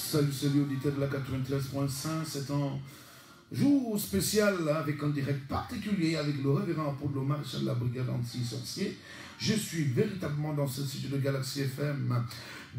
Salut auditeur de la 93.5, c'est un jour spécial avec un direct particulier avec le révérend Apollo Maréchal de la Brigade Anti-Sorcier. Je suis véritablement dans ce studio de Galaxy FM,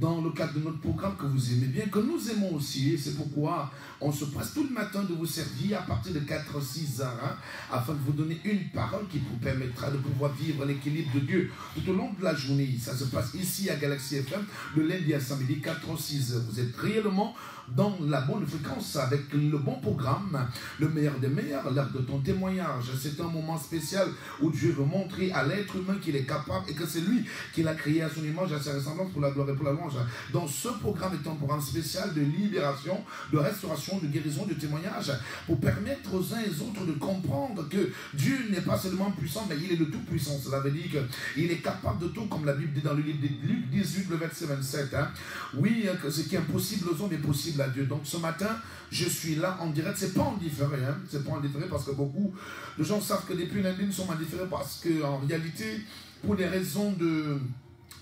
dans le cadre de notre programme que vous aimez bien, que nous aimons aussi, et c'est pourquoi on se presse tout le matin de vous servir à partir de 4-6 heures, afin de vous donner une parole qui vous permettra de pouvoir vivre l'équilibre de Dieu tout au long de la journée. Ça se passe ici à Galaxy FM, de lundi à samedi, 4-6 heures. Vous êtes réellement dans la bonne fréquence avec le bon programme, le meilleur des meilleurs, l'heure de ton témoignage. C'est un moment spécial où Dieu veut montrer à l'être humain qu'il est capable et que c'est lui qui l'a créé à son image, à sa ressemblance, pour la gloire et pour la louange. Donc ce programme est un programme spécial de libération, de restauration, de guérison, de témoignage, pour permettre aux uns et aux autres de comprendre que Dieu n'est pas seulement puissant, mais il est le tout-puissant. Cela veut dire qu'il est capable de tout, comme la Bible dit dans le livre de Luc 18, le verset 27. Oui, que ce qui est impossible aux hommes est possible à Dieu. Donc ce matin, je suis là en direct. C'est pas en différé, c'est pas en différé parce que beaucoup de gens savent que depuis lundi nous sommes en différé parce qu'en réalité, pour des raisons de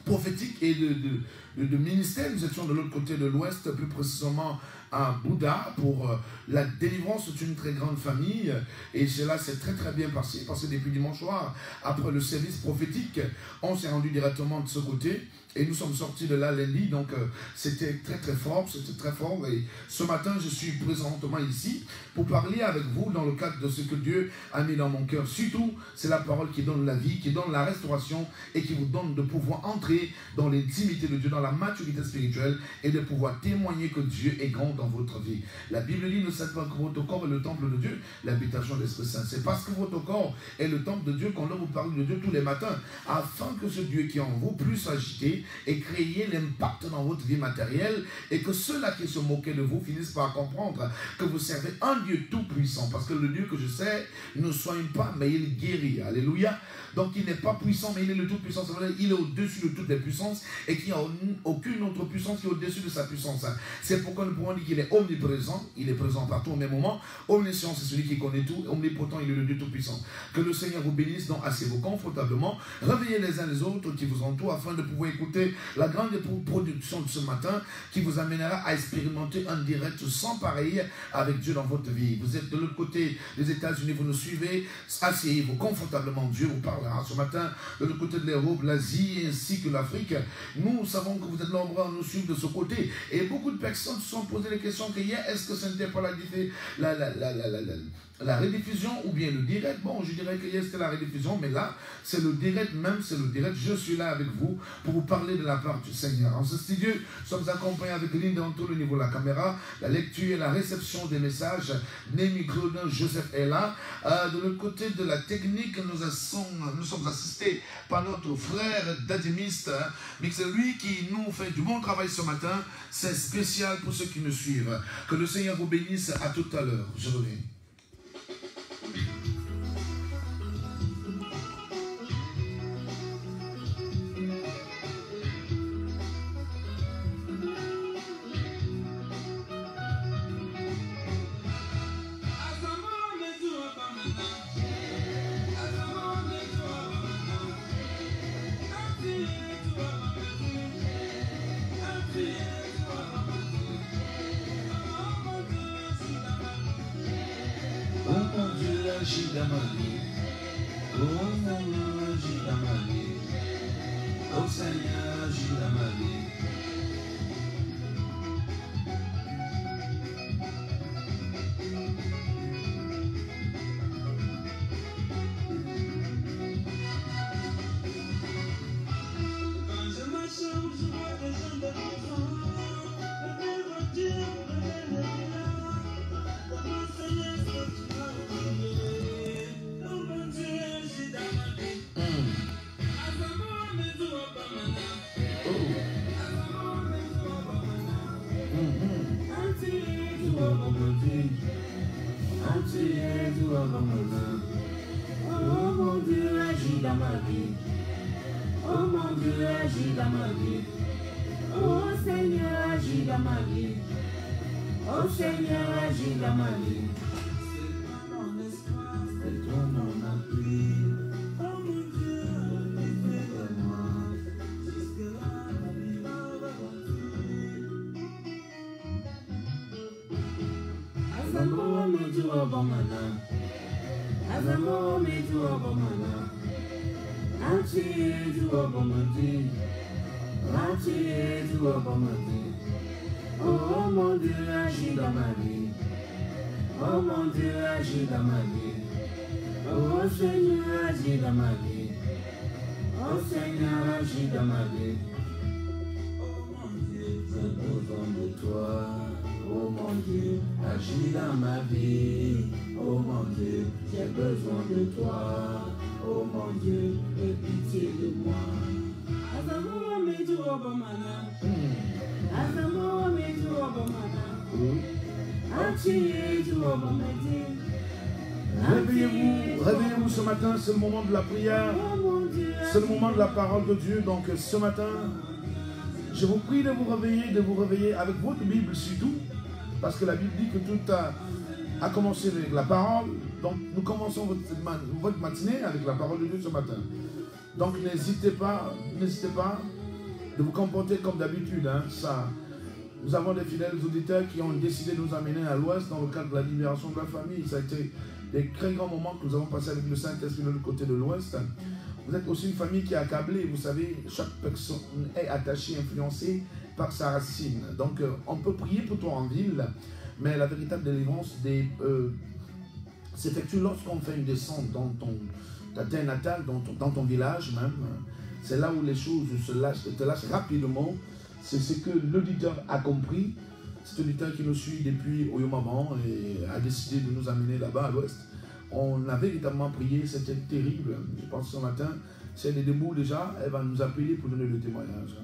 prophétiques et de ministère, nous étions de l'autre côté de l'Ouest, plus précisément à Bouddha, pour la délivrance d'une très grande famille, et cela s'est très très bien passé parce que depuis dimanche soir, après le service prophétique, on s'est rendu directement de ce côté. Et nous sommes sortis de là lundi, donc c'était très très fort, Et ce matin, je suis présentement ici pour parler avec vous dans le cadre de ce que Dieu a mis dans mon cœur. Surtout, c'est la parole qui donne la vie, qui donne la restauration et qui vous donne de pouvoir entrer dans l'intimité de Dieu, dans la maturité spirituelle et de pouvoir témoigner que Dieu est grand dans votre vie. La Bible dit, ne savez pas que votre corps est le temple de Dieu, l'habitation de l'Esprit Saint. C'est parce que votre corps est le temple de Dieu qu'on doit vous parler de Dieu tous les matins, afin que ce Dieu qui est en vous puisse agiter et créer l'impact dans votre vie matérielle, et que ceux-là qui se moquaient de vous finissent par comprendre que vous servez un Dieu tout-puissant, parce que le Dieu que je sais ne soigne pas, mais il guérit. Alléluia. Donc il n'est pas puissant, mais il est le tout-puissant. Ça veut dire qu'il est au-dessus de toutes les puissances et qu'il n'y a aucune autre puissance qui est au-dessus de sa puissance. C'est pourquoi nous pouvons dire qu'il est omniprésent, il est présent partout au même moment. Omniscient, c'est celui qui connaît tout. Omnipotent, il est le Dieu tout-puissant. Que le Seigneur vous bénisse, donc asseyez-vous confortablement, réveillez les uns les autres qui vous entourent afin de pouvoir écouter la grande production de ce matin qui vous amènera à expérimenter un direct sans pareil avec Dieu dans votre vie. Vous êtes de l'autre côté des États-Unis, vous nous suivez, asseyez-vous confortablement, Dieu vous parlera ce matin de l'autre côté de l'Europe, l'Asie ainsi que l'Afrique. Nous savons que vous êtes nombreux à nous suivre de ce côté et beaucoup de personnes se sont posé les questions que hier, est-ce que ce n'était pas la rediffusion ou bien le direct? Bon, je dirais que hier c'était la rediffusion, mais là c'est le direct même, c'est le direct. Je suis là avec vous pour vous parler de la part du Seigneur. En ce studio, nous sommes accompagnés avec Linda Anto au niveau de la caméra, la lecture et la réception des messages. Némi Claudin, Joseph est là. De l'autre côté de la technique, nous sommes assistés par notre frère Dadimiste, mais c'est lui qui nous fait du bon travail ce matin. C'est spécial pour ceux qui nous suivent. Que le Seigneur vous bénisse. À tout à l'heure. Je reviens. Agis dans ma vie, oh mon Dieu, agis dans ma vie, oh Seigneur, agis dans ma vie. Quand je marche, je vois des gens de maison, le voiture, le comment Seigneur, ce que tu m'as oublié. Oh mon Dieu, agis dans ma vie. Oh mon Dieu, agis dans ma vie. Oh Seigneur, agis dans ma vie. Oh Seigneur, agis dans ma vie. C'est pas mon espoir, c'est toi mon appui. Oh mon Dieu, fais-le moi. Jusque là, la vie va repartir. obamana. Azamo me tu obamana. Anti tu obamadi. Anti tu obamadi. Oh mon Dieu, agis dans ma vie. Oh mon Dieu, agis dans ma vie. Oh Seigneur, agis dans ma vie. Oh Seigneur, agis dans ma vie. Oh mon Dieu, j'ai besoin de toi. Oh mon Dieu, agis dans ma vie. Oh mon Dieu, j'ai besoin de toi. Oh mon Dieu, aie pitié de moi. Azamo me tu obamana. Azamo me tu obamana. Anti tu obamadi. Réveillez-vous, réveillez-vous ce matin, c'est le moment de la prière, c'est le moment de la parole de Dieu. Donc ce matin, je vous prie de vous réveiller avec votre Bible surtout, parce que la Bible dit que tout a commencé avec la parole. Donc nous commençons votre matinée avec la parole de Dieu ce matin. Donc n'hésitez pas de vous comporter comme d'habitude. Hein, ça. Nous avons des fidèles auditeurs qui ont décidé de nous amener à l'ouest dans le cadre de la libération de la famille. Ça a été des très grands moments que nous avons passés avec le Saint-Esprit de l'autre côté de l'ouest. Vous êtes aussi une famille qui est accablée. Vous savez, chaque personne est attachée, influencée par sa racine. Donc on peut prier pour toi en ville, mais la véritable délivrance s'effectue lorsqu'on fait une descente dans ta terre natale, dans ton village même. C'est là où les choses te lâchent rapidement. C'est ce que l'auditeur a compris. Cet auditeur qui nous suit depuis Oyomama et a décidé de nous amener là-bas à l'ouest. On a véritablement prié, c'était terrible. Je pense que ce matin, si elle est debout déjà, elle va nous appeler pour donner le témoignage.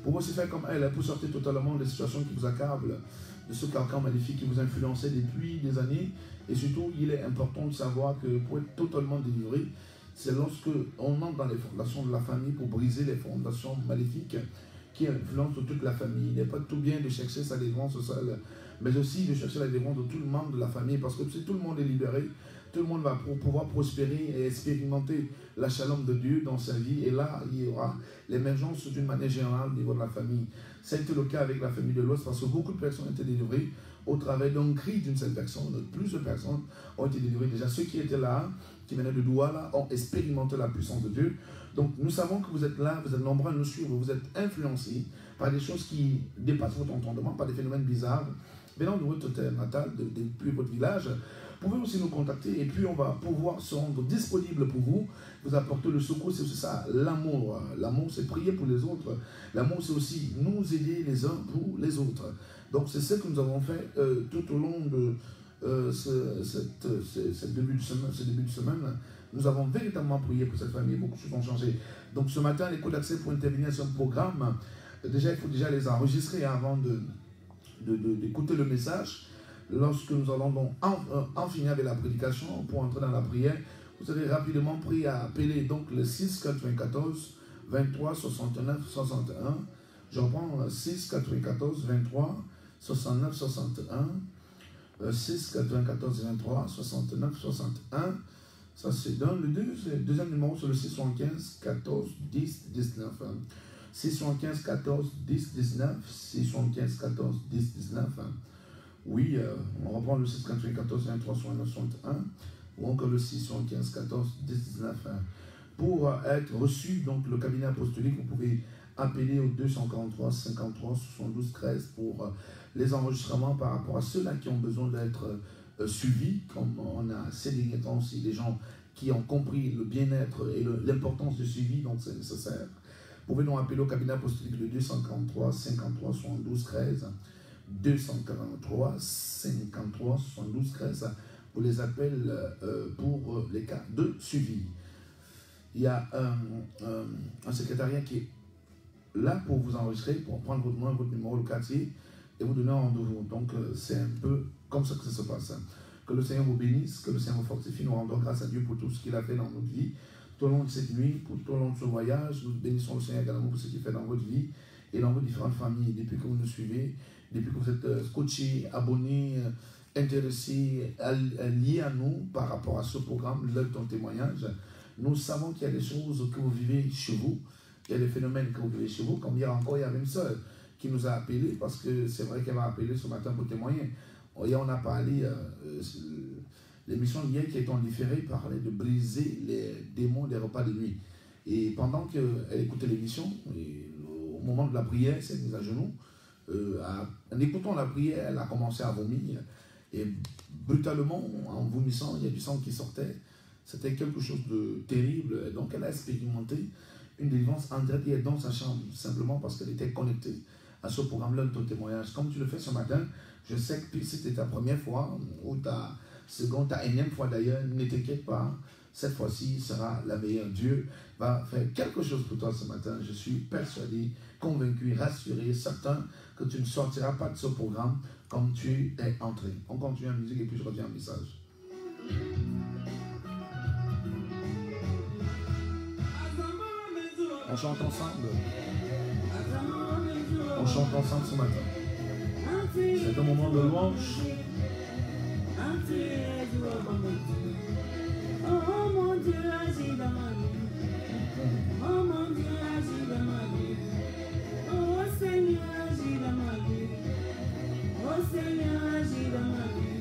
Pour vous, c'est faire comme elle, pour sortir totalement des situations qui vous accablent, de ce carcan maléfique qui vous influençait depuis des années. Et surtout, il est important de savoir que pour être totalement délivré, c'est lorsque on entre dans les fondations de la famille pour briser les fondations maléfiques qui influencent toute la famille. Il n'est pas tout bien de chercher sa délivrance seule, mais aussi de chercher la délivrance de tout le membre de la famille, parce que si tout le monde est libéré, tout le monde va pouvoir prospérer et expérimenter la shalom de Dieu dans sa vie, et là, il y aura l'émergence d'une manière générale au niveau de la famille. Ça a été le cas avec la famille de l'Ouest, parce que beaucoup de personnes ont été délivrées au travers d'un cri d'une seule personne. Plusieurs personnes ont été délivrées. Déjà, ceux qui étaient là, qui venaient de Douala, ont expérimenté la puissance de Dieu. Donc, nous savons que vous êtes là, vous êtes nombreux à nous suivre, vous êtes influencés par des choses qui dépassent votre entendement, par des phénomènes bizarres venant de votre terre natale, depuis votre village. Vous pouvez aussi nous contacter et puis on va pouvoir se rendre disponible pour vous, vous apporter le secours. C'est aussi ça, l'amour. L'amour, c'est prier pour les autres. L'amour, c'est aussi nous aider les uns pour les autres. Donc, c'est ce que nous avons fait tout au long de ce début de semaine. Nous avons véritablement prié pour cette famille, beaucoup de choses ont changé. Donc ce matin, les codes d'accès pour intervenir sur un programme, déjà il faut déjà les enregistrer avant d'écouter le message. Lorsque nous allons donc en finir avec la prédication, pour entrer dans la prière, vous serez rapidement pris à appeler donc le 6 94 23 69 61. Je reprends 6 94 23 69 61. 6 94 23 69 61. Ça c'est le deuxième numéro, c'est le 675 14 10 19. 675 14 10 19. 675 14 10 19. Oui, on reprend le 694 23 69 61 ou encore le 675 14 10 19. Pour être reçu, donc le cabinet apostolique, vous pouvez appeler au 243 53 72 13 pour les enregistrements par rapport à ceux-là qui ont besoin d'être suivis, comme on a ces derniers temps aussi des gens qui ont compris le bien-être et l'importance du suivi, donc c'est nécessaire. Vous pouvez donc appeler au cabinet apostolique le 243 53 72 13, 243 53 72 13 pour les appels pour les cas de suivi. Il y a un secrétariat qui est là pour vous enregistrer, pour prendre votre nom, votre numéro, le quartier et vous donner un rendez-vous. Donc c'est un peu comme ça que ça se passe. Que le Seigneur vous bénisse, que le Seigneur vous fortifie. Nous rendons grâce à Dieu pour tout ce qu'il a fait dans notre vie, tout au long de cette nuit, tout au long de ce voyage. Nous bénissons le Seigneur également pour ce qu'il fait dans votre vie et dans vos différentes familles. Depuis que vous nous suivez, depuis que vous êtes scotchés, abonnés, intéressés, liés à nous par rapport à ce programme, l'œuvre de ton témoignage, nous savons qu'il y a des choses que vous vivez chez vous, il y a des phénomènes que vous vivez chez vous. Comme hier encore, il y avait une sœur qui nous a appelé, parce que c'est vrai qu'elle m'a appelé ce matin pour témoigner. Hier, on a parlé, l'émission hier qui est en différé parlait de briser les démons des repas de nuit. Et pendant qu'elle écoutait l'émission, au moment de la prière, elle s'est mise à genoux. En écoutant la prière, elle a commencé à vomir. Et brutalement, en vomissant, il y a du sang qui sortait. C'était quelque chose de terrible. Et donc, elle a expérimenté une délivrance en direct et dans sa chambre, simplement parce qu'elle était connectée à ce programme-là de ton témoignage. Comme tu le fais ce matin, je sais que c'était ta première fois, ou ta seconde, ta énième fois d'ailleurs, ne t'inquiète pas, cette fois-ci sera la meilleure. Dieu va faire quelque chose pour toi ce matin. Je suis persuadé, convaincu, rassuré, certain que tu ne sortiras pas de ce programme comme tu es entré. On continue la musique et puis je reviens au message. On chante ensemble. On chante ensemble ce matin. C'est un moment de louange. Oh mon Dieu, agis dans ma vie. Oh mon Dieu, agis dans ma vie. Oh Seigneur, agis dans ma vie. Oh Seigneur, agis dans ma vie.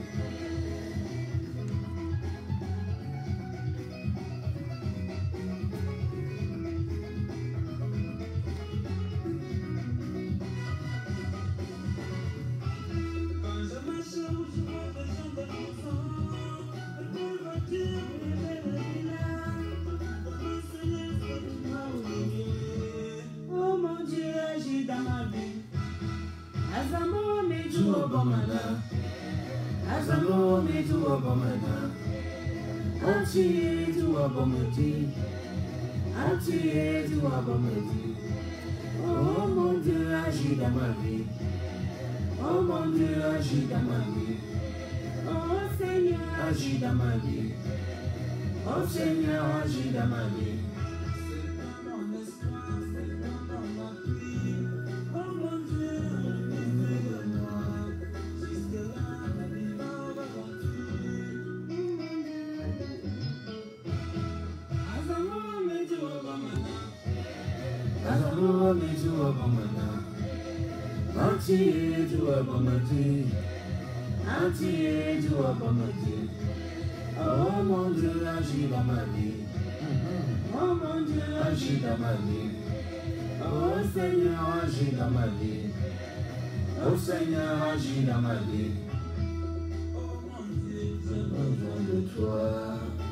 Oh mon Dieu, agis dans ma vie. Oh mon Dieu, agis dans ma vie. Oh Seigneur, agis dans ma vie. Oh Seigneur, agis dans ma vie. Oh mon Dieu, agis dans ma vie. Oh mon Dieu, agis dans ma vie. Oh Seigneur, agis dans ma vie. Oh Seigneur, agis dans ma vie. Oh mon Dieu, j'ai besoin de toi.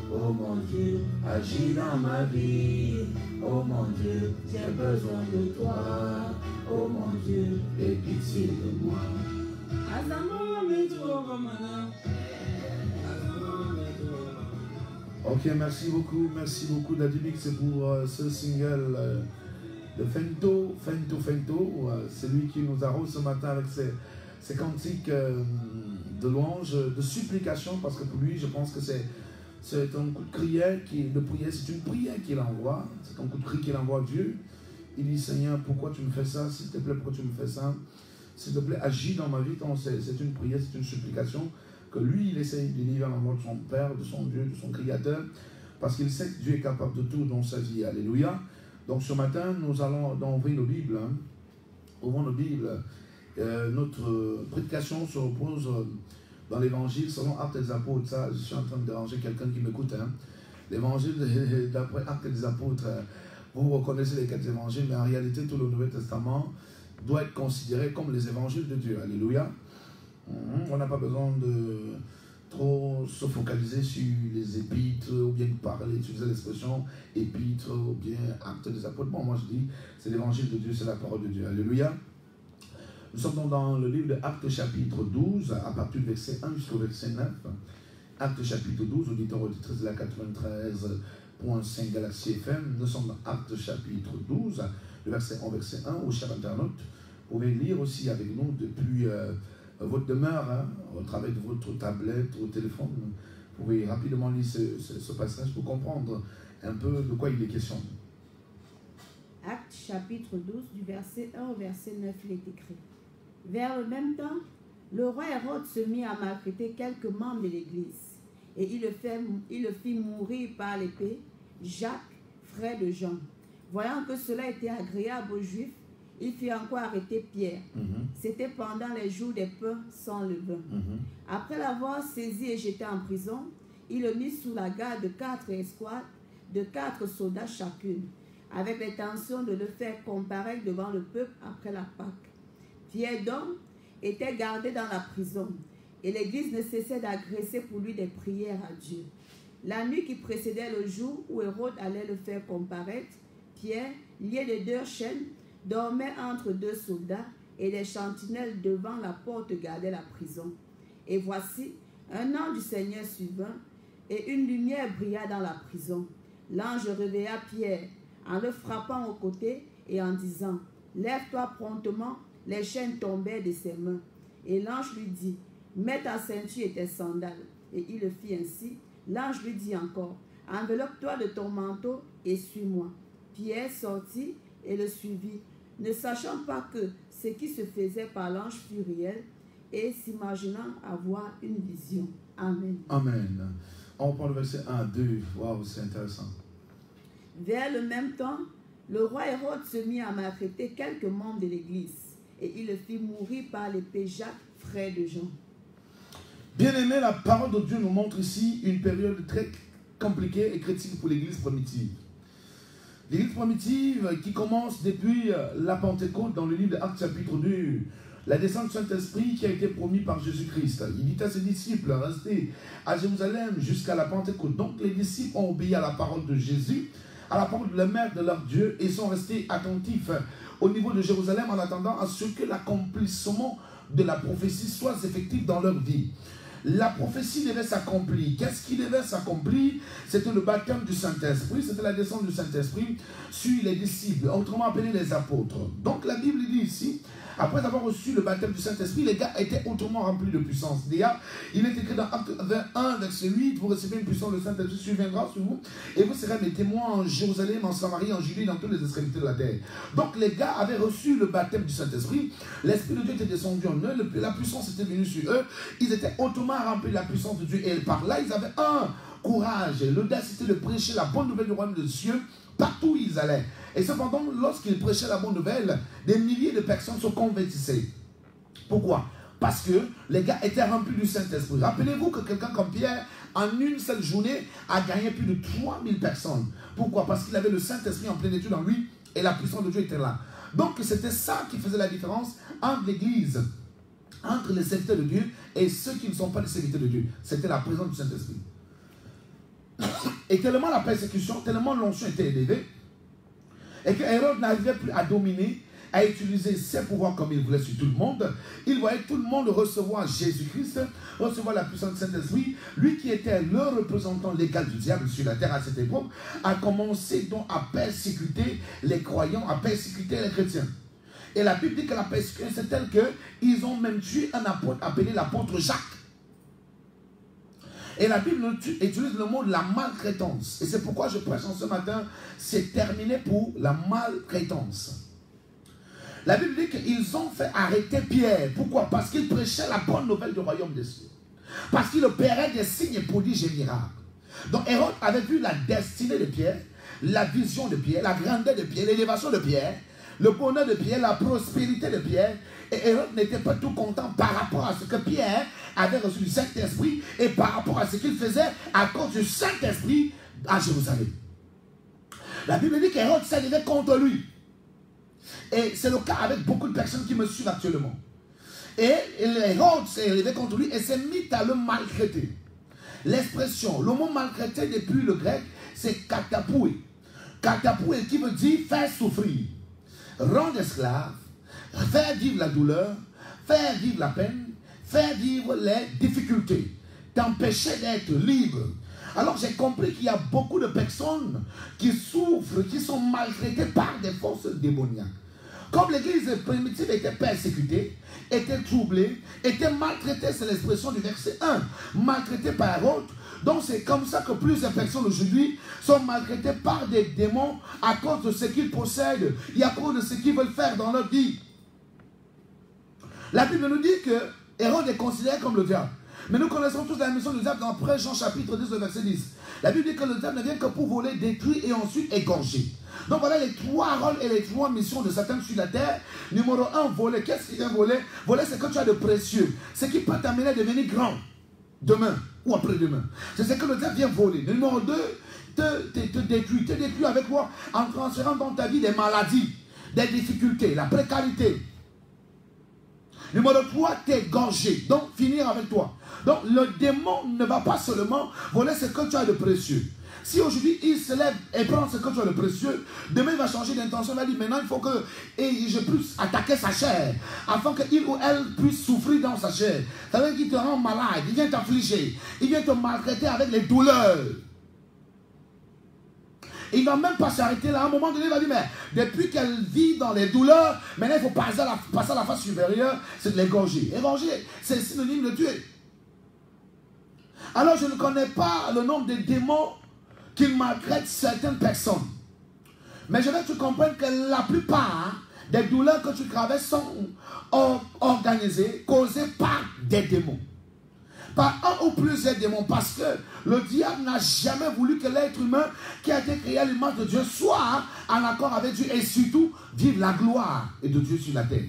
Oh mon Dieu, agis dans ma vie. Oh mon Dieu, j'ai besoin de toi. Oh mon Dieu, aie pitié de moi. Ok, merci beaucoup Dadimix, c'est pour ce single de Fento, c'est lui qui nous arrose ce matin avec ses cantiques de louange, de supplication, parce que pour lui, je pense que c'est un coup de prière, c'est une prière qu'il envoie, c'est un coup de cri qu'il envoie à Dieu. Il dit, Seigneur, pourquoi tu me fais ça? S'il te plaît, pourquoi tu me fais ça? S'il te plaît, agis dans ma vie. C'est une prière, c'est une supplication que lui, il essaye de délivrer à l'envoi de son Père, de son Dieu, de son Créateur, parce qu'il sait que Dieu est capable de tout dans sa vie. Alléluia. Donc ce matin, nous allons ouvrir nos Bibles. Ouvrons nos Bibles. Notre prédication se repose dans l'Évangile selon Actes des Apôtres. Ça, je suis en train de déranger quelqu'un qui m'écoute. L'Évangile d'après Actes des Apôtres. Vous reconnaissez les 4 évangiles, mais en réalité, tout le Nouveau Testament doit être considéré comme les évangiles de Dieu. Alléluia. On n'a pas besoin de trop se focaliser sur les épîtres, ou bien parler, utiliser l'expression épître, ou bien acte des apôtres. Bon, moi je dis, c'est l'évangile de Dieu, c'est la parole de Dieu. Alléluia. Nous sommes donc dans le livre de Actes chapitre 12, à partir du verset 1 jusqu'au verset 9. Actes chapitre 12, auditeur auditrice de la 93.5 Galaxie FM. Nous sommes dans Actes chapitre 12, le verset 1 au verset 1, où chers internautes, vous pouvez lire aussi avec nous depuis votre demeure, au travers de votre tablette, au téléphone. Vous pouvez rapidement lire ce passage pour comprendre un peu de quoi il est question. Actes chapitre 12, du verset 1 au verset 9, il est écrit. Vers le même temps, le roi Hérode se mit à maltraiter quelques membres de l'Église, et il le fit mourir par l'épée, Jacques, frère de Jean. Voyant que cela était agréable aux Juifs, il fit encore arrêter Pierre. C'était pendant les jours des pains sans levain. Après l'avoir saisi et jeté en prison, il le mit sous la garde de 4 escouades, de 4 soldats chacune, avec l'intention de le faire comparaître devant le peuple après la Pâque. Pierre donc était gardé dans la prison, et l'Église ne cessait d'agresser pour lui des prières à Dieu. La nuit qui précédait le jour où Hérode allait le faire comparaître, Pierre, lié de 2 chaînes, dormait entre 2 soldats, et les sentinelles devant la porte gardaient la prison. Et voici, un ange du Seigneur survint, et une lumière brilla dans la prison. L'ange réveilla Pierre, en le frappant au côté et en disant, « Lève-toi promptement », les chaînes tombèrent de ses mains. Et l'ange lui dit, « Mets ta ceinture et tes sandales. » Et il le fit ainsi. L'ange lui dit encore, « Enveloppe-toi de ton manteau et suis-moi. » Pierre sortit et le suivit, ne sachant pas que ce qui se faisait par l'ange fut réel, et s'imaginant avoir une vision. Amen. Amen. On prend le verset 1, 2. Waouh, c'est intéressant. Vers le même temps, le roi Hérode se mit à maltraiter quelques membres de l'Église, et il le fit mourir par l'épée Jacques, frère de Jean. Bien-aimé, la parole de Dieu nous montre ici une période très compliquée et critique pour l'Église primitive. L'Église primitive qui commence depuis la Pentecôte dans le livre d'Actes chapitre 2, la descente du Saint-Esprit qui a été promis par Jésus-Christ. Il dit à ses disciples, restez à Jérusalem jusqu'à la Pentecôte. Donc les disciples ont obéi à la parole de Jésus, à la parole de la mère de leur Dieu, et sont restés attentifs au niveau de Jérusalem en attendant à ce que l'accomplissement de la prophétie soit effectif dans leur vie. La prophétie devait s'accomplir. Qu'est-ce qui devait s'accomplir? C'était le baptême du Saint-Esprit, c'était la descente du Saint-Esprit sur les disciples, autrement appelés les apôtres. Donc la Bible dit ici, après avoir reçu le baptême du Saint-Esprit, les gars étaient autrement remplis de puissance. D'ailleurs, il est écrit dans Acte 21, verset 8, vous recevez une puissance, le Saint-Esprit surviendra sur vous, et vous serez mes témoins en Jérusalem, en Samarie, en Judée, dans toutes les extrémités de la terre. Donc les gars avaient reçu le baptême du Saint-Esprit, l'Esprit de Dieu était descendu en eux, la puissance était venue sur eux, ils étaient hautement remplis de la puissance de Dieu, et par là, ils avaient un courage, l'audacité de prêcher la bonne nouvelle du royaume de Dieu partout où ils allaient. Et cependant, lorsqu'ils prêchaient la bonne nouvelle, des milliers de personnes se convertissaient. Pourquoi? Parce que les gars étaient remplis du Saint-Esprit. Rappelez-vous que quelqu'un comme Pierre, en une seule journée, a gagné plus de 3000 personnes. Pourquoi? Parce qu'il avait le Saint-Esprit en plénitude en lui et la puissance de Dieu était là. Donc c'était ça qui faisait la différence entre l'Église, entre les serviteurs de Dieu et ceux qui ne sont pas des serviteurs de Dieu. C'était la présence du Saint-Esprit. Et tellement la persécution, tellement l'onction était élevée, et que Hérode n'arrivait plus à dominer, à utiliser ses pouvoirs comme il voulait sur tout le monde. Il voyait tout le monde recevoir Jésus-Christ, recevoir la puissance du Saint-Esprit. Lui qui était le représentant légal du diable sur la terre à cette époque, a commencé donc à persécuter les croyants, à persécuter les chrétiens. Et la Bible dit que la persécution c'est telle qu'ils ont même tué un apôtre appelé l'apôtre Jacques. Et la Bible utilise le mot de la maltraitance. Et c'est pourquoi je prêche en ce matin, c'est terminé pour la maltraitance. La Bible dit qu'ils ont fait arrêter Pierre. Pourquoi? Parce qu'il prêchait la bonne nouvelle du royaume des cieux. Parce qu'il opérait des signes, prodiges et miracles. Donc Hérode avait vu la destinée de Pierre, la vision de Pierre, la grandeur de Pierre, l'élévation de Pierre, le bonheur de Pierre, la prospérité de Pierre. Et Hérode n'était pas tout content par rapport à ce que Pierre avait reçu du Saint-Esprit et par rapport à ce qu'il faisait à cause du Saint-Esprit à Jérusalem. La Bible dit qu'Hérode s'est levé contre lui. Et c'est le cas avec beaucoup de personnes qui me suivent actuellement. Et Hérode s'est levé contre lui et s'est mis à le maltraiter. L'expression, le mot maltraiter depuis le grec, c'est katapoué. Katapoué qui veut dire faire souffrir, rendre esclave, faire vivre la douleur, faire vivre la peine, faire vivre les difficultés, t'empêcher d'être libre. Alors j'ai compris qu'il y a beaucoup de personnes qui souffrent, qui sont maltraitées par des forces démoniaques. Comme l'église primitive était persécutée, était troublée, était maltraitée, c'est l'expression du verset 1, maltraitée par Hérode. Donc c'est comme ça que plusieurs personnes aujourd'hui sont maltraitées par des démons à cause de ce qu'ils possèdent et à cause de ce qu'ils veulent faire dans leur vie. La Bible nous dit que Hérode est considéré comme le diable. Mais nous connaissons tous la mission du diable dans Jean chapitre 10, verset 10. La Bible dit que le diable ne vient que pour voler, détruire et ensuite égorger. Donc voilà les 3 rôles et les 3 missions de Satan sur la terre. Numéro 1, voler. Qu'est-ce qui vient voler? Voler, c'est que tu as de précieux. Ce qui peut t'amener à devenir grand demain ou après-demain. C'est ce que le diable vient voler. Numéro 2, te détruire. Te détruire avec quoi? En transférant dans ta vie des maladies, des difficultés, la précarité. Numéro 3, t'égorger. Donc finir avec toi. Donc le démon ne va pas seulement voler ce que tu as de précieux. Si aujourd'hui il se lève et prend ce que tu as de précieux, demain il va changer d'intention. Il va dire maintenant il faut que je puisse attaquer sa chair afin qu'il ou elle puisse souffrir dans sa chair. Ça veut dire qu'il te rend malade, il vient t'affliger, il vient te maltraiter avec les douleurs. Il ne va même pas s'arrêter là. À un moment donné, il va dire, mais depuis qu'elle vit dans les douleurs, maintenant il faut passer à la phase supérieure, c'est de l'égorger. Égorger, c'est synonyme de tuer. Alors je ne connais pas le nombre de démons qui maltraitent certaines personnes. Mais je veux que tu comprennes que la plupart des douleurs que tu traverses sont organisées, causées par des démons. Par un ou plusieurs démons, parce que le diable n'a jamais voulu que l'être humain qui a été créé à l'image de Dieu soit en accord avec Dieu et surtout vive la gloire de Dieu sur la terre.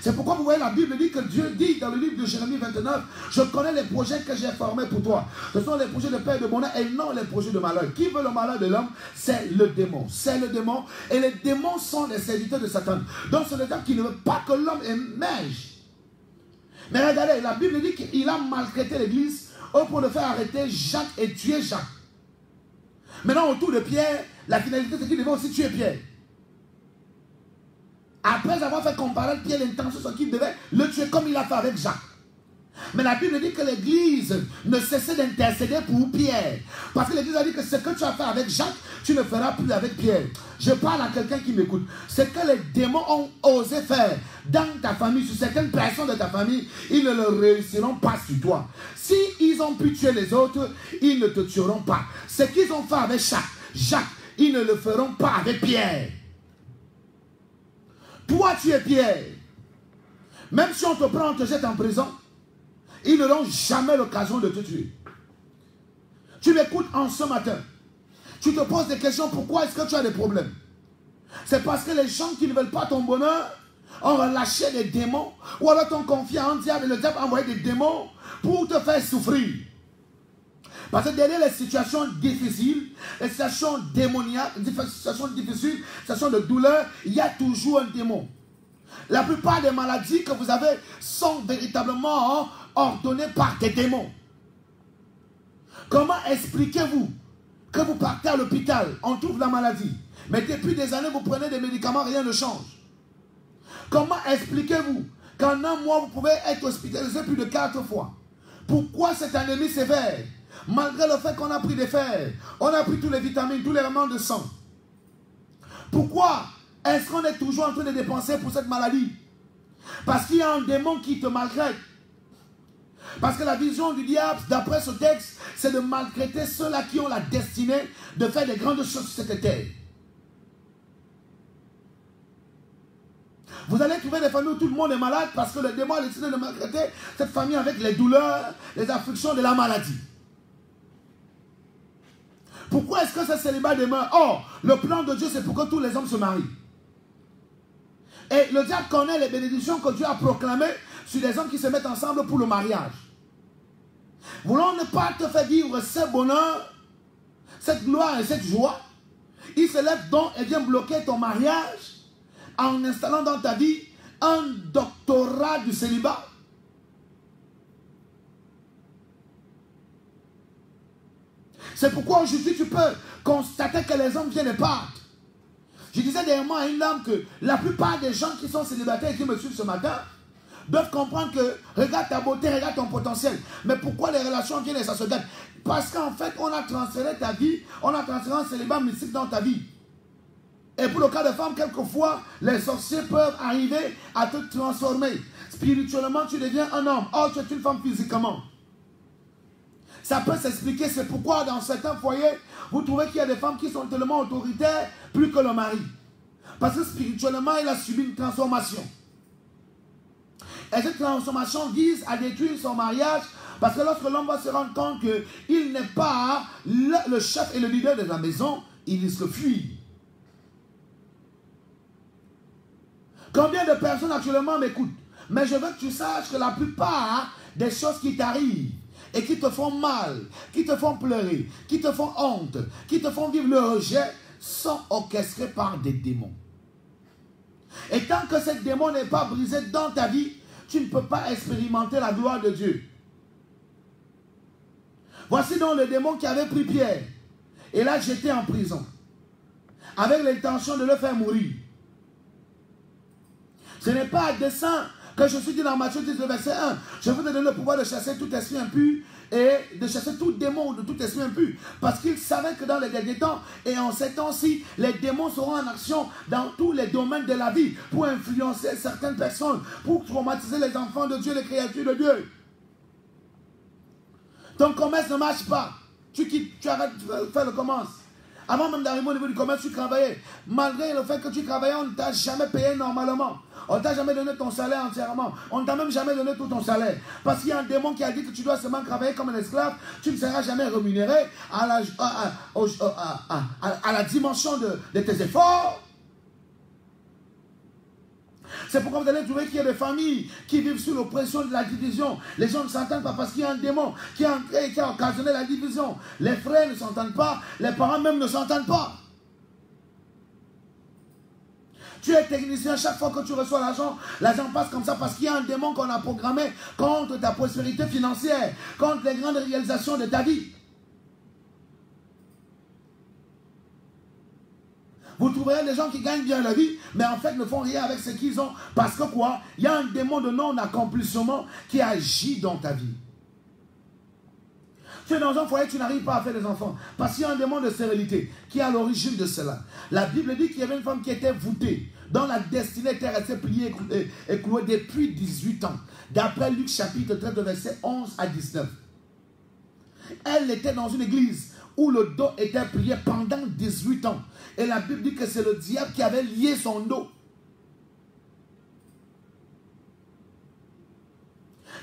C'est pourquoi vous voyez la Bible dit que Dieu dit dans le livre de Jérémie 29, je connais les projets que j'ai formés pour toi. Ce sont les projets de paix et de bonheur et non les projets de malheur. Qui veut le malheur de l'homme? C'est le démon. C'est le démon. Et les démons sont les serviteurs de Satan. Donc c'est le diable qui ne veut pas que l'homme émerge. Mais regardez, la Bible dit qu'il a maltraité l'église pour le faire arrêter Jacques et tuer Jacques. Maintenant, autour de Pierre, la finalité c'est qu'il devait aussi tuer Pierre. Après avoir fait comparaître Pierre, l'intention c'est qu'il devait le tuer comme il a fait avec Jacques. Mais la Bible dit que l'église ne cessait d'intercéder pour Pierre. Parce que l'église a dit que ce que tu as fait avec Jacques, tu ne feras plus avec Pierre. Je parle à quelqu'un qui m'écoute. Ce que les démons ont osé faire dans ta famille, sur certaines personnes de ta famille, ils ne le réussiront pas sur toi. Si ils ont pu tuer les autres, ils ne te tueront pas. Ce qu'ils ont fait avec Jacques, ils ne le feront pas avec Pierre. Toi, tu es Pierre. Même si on te prend, on te jette en prison, ils n'auront jamais l'occasion de te tuer. Tu m'écoutes en ce matin. Tu te poses des questions, pourquoi est-ce que tu as des problèmes? C'est parce que les gens qui ne veulent pas ton bonheur ont relâché des démons, ou alors t'ont confié à un diable et le diable a envoyé des démons pour te faire souffrir. Parce que derrière les situations difficiles, les situations démoniaques, les situations difficiles, les situations de douleur, il y a toujours un démon. La plupart des maladies que vous avez sont véritablement ordonnées par des démons. Comment expliquez-vous que vous partez à l'hôpital, on trouve la maladie, mais depuis des années vous prenez des médicaments, rien ne change? Comment expliquez-vous qu'en un mois vous pouvez être hospitalisé plus de 4 fois? Pourquoi cette anémie sévère? Malgré le fait qu'on a pris des fers, on a pris tous les vitamines, tous les éléments de sang. Pourquoi est-ce qu'on est toujours en train de dépenser pour cette maladie? Parce qu'il y a un démon qui te maltraite. Parce que la vision du diable, d'après ce texte, c'est de maltraiter ceux-là qui ont la destinée de faire des grandes choses sur cette terre. Vous allez trouver des familles où tout le monde est malade parce que le démon a décidé de maltraiter cette famille avec les douleurs, les afflictions de la maladie. Pourquoi est-ce que ce célibat demeure? Or, le plan de Dieu, c'est pour que tous les hommes se marient. Et le diable connaît les bénédictions que Dieu a proclamées sur les hommes qui se mettent ensemble pour le mariage. Voulant ne pas te faire vivre ce bonheur, cette gloire et cette joie, il se lève donc et vient bloquer ton mariage en installant dans ta vie un doctorat du célibat. C'est pourquoi aujourd'hui tu peux constater que les hommes viennent et partent. Je disais dernièrement à une dame que la plupart des gens qui sont célibataires et qui me suivent ce matin doivent comprendre que regarde ta beauté, regarde ton potentiel. Mais pourquoi les relations viennent et ça se gâte? Parce qu'en fait, on a transféré ta vie, on a transféré un célibat mystique dans ta vie. Et pour le cas de femme, quelquefois, les sorciers peuvent arriver à te transformer. Spirituellement, tu deviens un homme. Or, tu es une femme physiquement. Ça peut s'expliquer, c'est pourquoi dans certains foyers, vous trouvez qu'il y a des femmes qui sont tellement autoritaires plus que le mari. Parce que spirituellement, il a subi une transformation. Et cette transformation vise à détruire son mariage parce que lorsque l'homme va se rendre compte qu'il n'est pas le chef et le leader de la maison, il risque de fuir. Combien de personnes actuellement m'écoutent? Mais je veux que tu saches que la plupart des choses qui t'arrivent et qui te font mal, qui te font pleurer, qui te font honte, qui te font vivre le rejet, sont orchestrées par des démons. Et tant que ce démon n'est pas brisé dans ta vie, tu ne peux pas expérimenter la gloire de Dieu. Voici donc le démon qui avait pris Pierre et l'a jeté en prison, avec l'intention de le faire mourir. Ce n'est pas à dessein que je suis dit dans Matthieu 10, verset 1. Je vous ai donné le pouvoir de chasser tout esprit impur et de chasser tout démon ou de tout esprit impur. Parce qu'il savait que dans les derniers temps et en ces temps-ci, les démons seront en action dans tous les domaines de la vie pour influencer certaines personnes, pour traumatiser les enfants de Dieu, les créatures de Dieu. Ton commerce ne marche pas. Tu quittes, tu arrêtes de faire le commerce. Avant même d'arriver au niveau du commerce, tu travaillais. Malgré le fait que tu travaillais, on ne t'a jamais payé normalement. On ne t'a jamais donné ton salaire entièrement. On ne t'a même jamais donné tout ton salaire. Parce qu'il y a un démon qui a dit que tu dois seulement travailler comme un esclave. Tu ne seras jamais rémunéré à la dimension de tes efforts. C'est pourquoi vous allez trouver qu'il y a des familles qui vivent sous l'oppression de la division. Les gens ne s'entendent pas parce qu'il y a un démon qui est entré et qui a occasionné la division. Les frères ne s'entendent pas, les parents même ne s'entendent pas. Tu es technicien, chaque fois que tu reçois l'argent passe comme ça parce qu'il y a un démon qu'on a programmé contre ta prospérité financière, contre les grandes réalisations de ta vie. Vous trouverez des gens qui gagnent bien la vie, mais en fait ne font rien avec ce qu'ils ont. Parce que quoi? Il y a un démon de non-accomplissement qui agit dans ta vie. Tu es dans un foyer, tu n'arrives pas à faire des enfants. Parce qu'il y a un démon de stérilité qui est à l'origine de cela. La Bible dit qu'il y avait une femme qui était voûtée, dont la destinée était restée pliée et clouée depuis 18 ans. D'après Luc chapitre 13, versets 11 à 19. Elle était dans une église où le dos était plié pendant 18 ans. Et la Bible dit que c'est le diable qui avait lié son dos.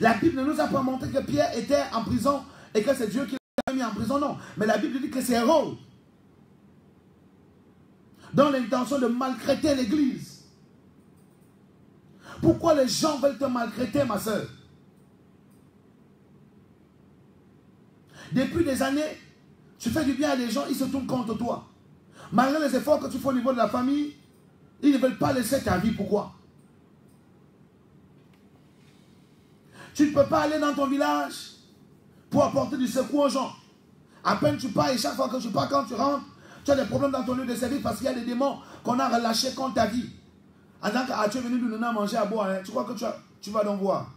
La Bible ne nous a pas montré que Pierre était en prison et que c'est Dieu qui l'a mis en prison, non. Mais la Bible dit que c'est Hérode, dans l'intention de maltraiter l'église. Pourquoi les gens veulent te maltraiter, ma soeur? Depuis des années, tu fais du bien à des gens, ils se tournent contre toi. Malgré les efforts que tu fais au niveau de la famille, ils ne veulent pas laisser ta vie. Pourquoi? Tu ne peux pas aller dans ton village pour apporter du secours aux gens. À peine tu pars et chaque fois que tu pars, quand tu rentres, tu as des problèmes dans ton lieu de service parce qu'il y a des démons qu'on a relâchés contre ta vie. En tant que tu es venu nous donner à manger, à boire, hein, tu crois que tu vas donc voir.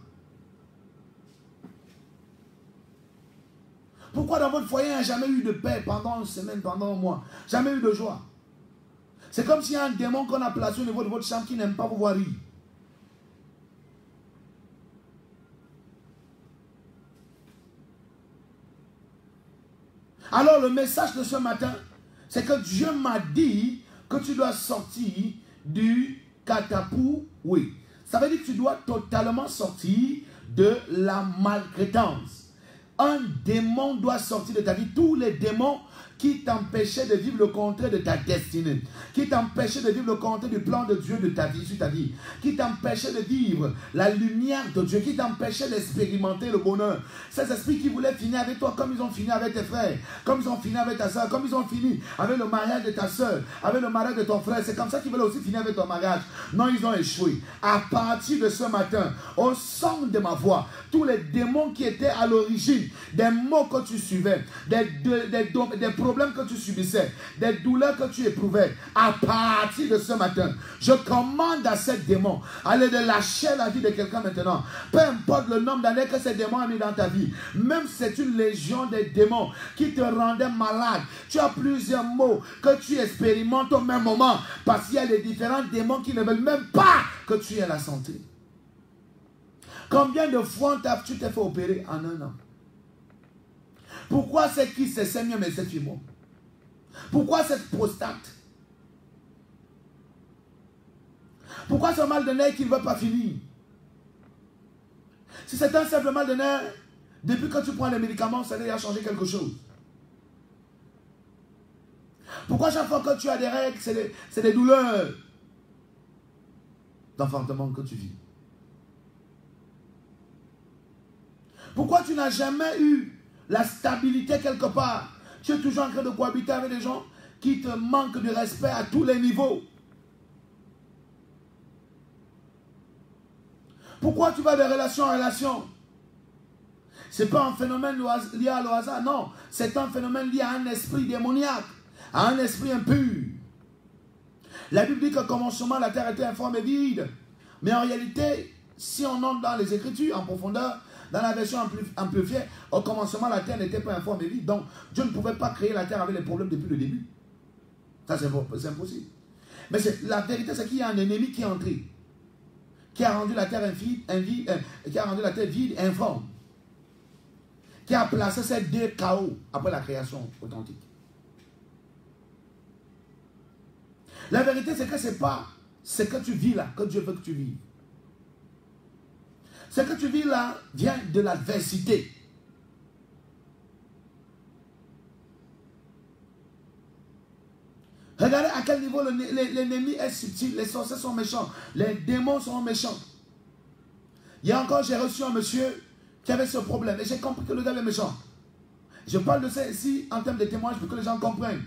Pourquoi dans votre foyer, il n'y a jamais eu de paix pendant une semaine, pendant un mois? Jamais eu de joie. C'est comme s'il y a un démon qu'on a placé au niveau de votre chambre qui n'aime pas vous voir rire. Alors le message de ce matin, c'est que Dieu m'a dit que tu dois sortir du catapou. Oui. Ça veut dire que tu dois totalement sortir de la maltraitance. Un démon doit sortir de ta vie. Tous les démons qui t'empêchaient de vivre le contraire de ta destinée, qui t'empêchaient de vivre le contraire du plan de Dieu de ta vie, sur ta vie, qui t'empêchaient de vivre la lumière de Dieu, qui t'empêchaient d'expérimenter le bonheur. Ces esprits qui voulaient finir avec toi comme ils ont fini avec tes frères, comme ils ont fini avec ta soeur, comme ils ont fini avec le mariage de ta soeur, avec le mariage de ton frère. C'est comme ça qu'ils veulent aussi finir avec ton mariage. Non, ils ont échoué. À partir de ce matin, au son de ma voix, tous les démons qui étaient à l'origine des maux que tu suivais, des problèmes que tu subissais, des douleurs que tu éprouvais, à partir de ce matin, je commande à ces démons, allez de lâcher la vie de quelqu'un maintenant. Peu importe le nombre d'années que ces démons ont mis dans ta vie, même si c'est une légion de démons qui te rendaient malade, tu as plusieurs maux que tu expérimentes au même moment, parce qu'il y a des différents démons qui ne veulent même pas que tu aies la santé. Combien de fois tu t'es fait opérer en un an? Pourquoi c'est qui c'est mieux mais c'est fibro? Pourquoi cette prostate? Pourquoi ce mal de nerf qui ne veut pas finir? Si c'est un simple mal de nerf, depuis que tu prends les médicaments, ça a changé quelque chose. Pourquoi chaque fois que tu as des règles, c'est des douleurs d'enfantement que tu vis? Pourquoi tu n'as jamais eu la stabilité quelque part? Tu es toujours en train de cohabiter avec des gens qui te manquent de respect à tous les niveaux. Pourquoi tu vas de relation en relation? Ce n'est pas un phénomène lié à le hasard, non. C'est un phénomène lié à un esprit démoniaque, à un esprit impur. La Bible dit qu'au commencement, la terre était informe et vide. Mais en réalité, si on entre dans les Écritures en profondeur, dans la version amplifiée, au commencement, la terre n'était pas informe et vide. Donc, Dieu ne pouvait pas créer la terre avec les problèmes depuis le début. Ça, c'est impossible. Mais la vérité, c'est qu'il y a un ennemi qui est entré, qui a rendu la terre vide et informe, qui a placé ces deux chaos après la création authentique. La vérité, c'est que ce n'est pas ce que tu vis là que Dieu veut que tu vives. Ce que tu vis là vient de l'adversité. Regardez à quel niveau l'ennemi est subtil. Les sorciers sont méchants. Les démons sont méchants. Il y a encore, j'ai reçu un monsieur qui avait ce problème. Et j'ai compris que le gars est méchant. Je parle de ça ici en termes de témoignage pour que les gens comprennent.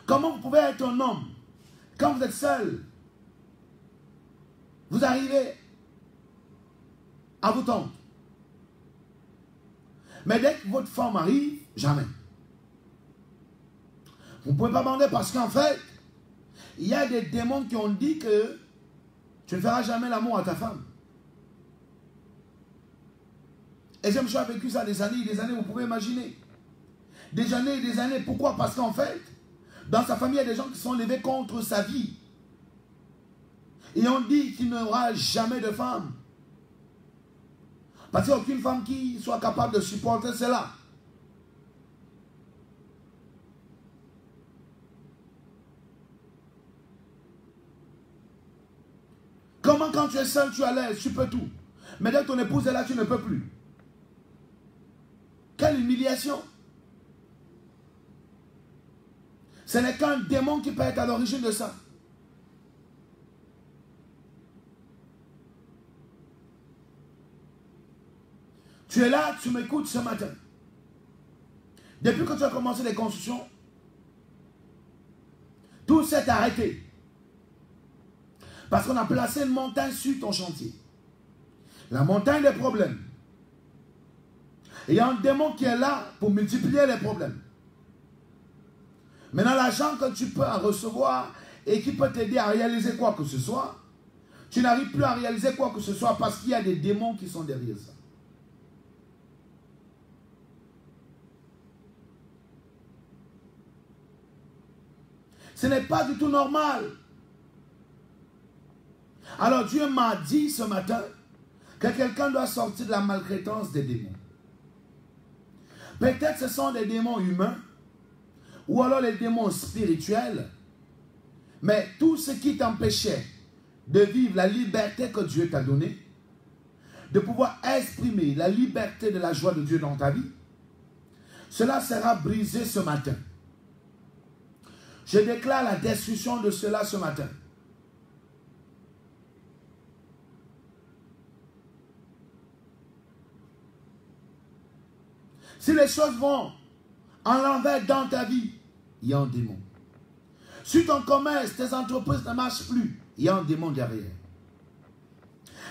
Comment vous pouvez être un homme quand vous êtes seul? Vous arrivez à vous tendre. Mais dès que votre femme arrive, jamais. Vous ne pouvez pas bander parce qu'en fait, il y a des démons qui ont dit que tu ne feras jamais l'amour à ta femme. Et je me suis vécu ça des années, vous pouvez imaginer. Des années. Pourquoi? Parce qu'en fait, dans sa famille, il y a des gens qui sont levés contre sa vie. Et on dit qu'il n'aura jamais de femme. Parce qu'il n'y a aucune femme qui soit capable de supporter cela. Comment quand tu es seul, tu es à l'aise, tu peux tout. Mais dès que ton épouse est là, tu ne peux plus. Quelle humiliation! Ce n'est qu'un démon qui peut être à l'origine de ça. Tu es là, tu m'écoutes ce matin. Depuis que tu as commencé les constructions, tout s'est arrêté. Parce qu'on a placé une montagne sur ton chantier. La montagne des problèmes. Et il y a un démon qui est là pour multiplier les problèmes. Maintenant, l'argent que tu peux en recevoir et qui peut t'aider à réaliser quoi que ce soit, tu n'arrives plus à réaliser quoi que ce soit parce qu'il y a des démons qui sont derrière ça. Ce n'est pas du tout normal. Alors Dieu m'a dit ce matin que quelqu'un doit sortir de la maltraitance des démons. Peut-être ce sont des démons humains ou alors les démons spirituels, mais tout ce qui t'empêchait de vivre la liberté que Dieu t'a donnée, de pouvoir exprimer la liberté de la joie de Dieu dans ta vie, cela sera brisé ce matin. Je déclare la destruction de cela ce matin. Si les choses vont en l'envers dans ta vie, il y a un démon. Si ton commerce, tes entreprises ne marchent plus, il y a un démon derrière.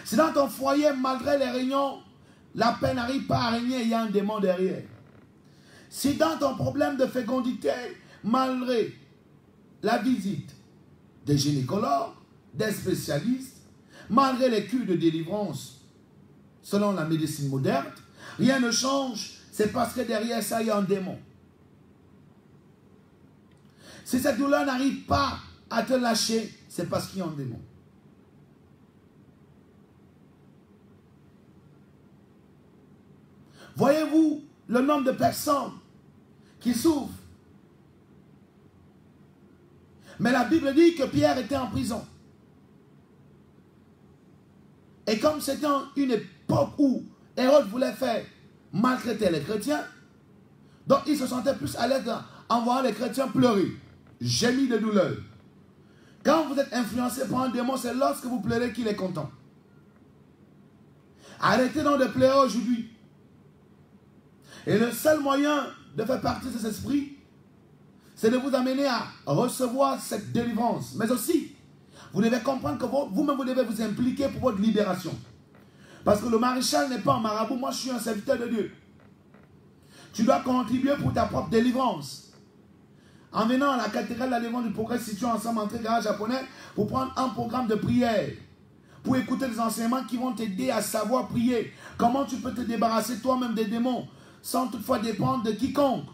Si dans ton foyer, malgré les réunions, la paix n'arrive pas à régner, il y a un démon derrière. Si dans ton problème de fécondité, malgré la visite des gynécologues, des spécialistes, malgré les cures de délivrance, selon la médecine moderne, rien ne change, c'est parce que derrière ça, il y a un démon. Si cette douleur n'arrive pas à te lâcher, c'est parce qu'il y a un démon. Voyez-vous le nombre de personnes qui souffrent? Mais la Bible dit que Pierre était en prison. Et comme c'était une époque où Hérode voulait faire maltraiter les chrétiens, Donc il se sentait plus à l'aise en voyant les chrétiens pleurer, gémir de douleur. Quand vous êtes influencé par un démon, c'est lorsque vous pleurez qu'il est content. Arrêtez donc de pleurer aujourd'hui. Et le seul moyen de faire partie de cet esprit, c'est de vous amener à recevoir cette délivrance. Mais aussi, vous devez comprendre que vous-même, vous devez vous impliquer pour votre libération. Parce que le maréchal n'est pas un marabout. Moi, je suis un serviteur de Dieu. Tu dois contribuer pour ta propre délivrance. En venant à la cathédrale de la délivrance du progrès située ensemble en garage japonais, pour prendre un programme de prière, pour écouter les enseignements qui vont t'aider à savoir prier. Comment tu peux te débarrasser toi-même des démons, sans toutefois dépendre de quiconque.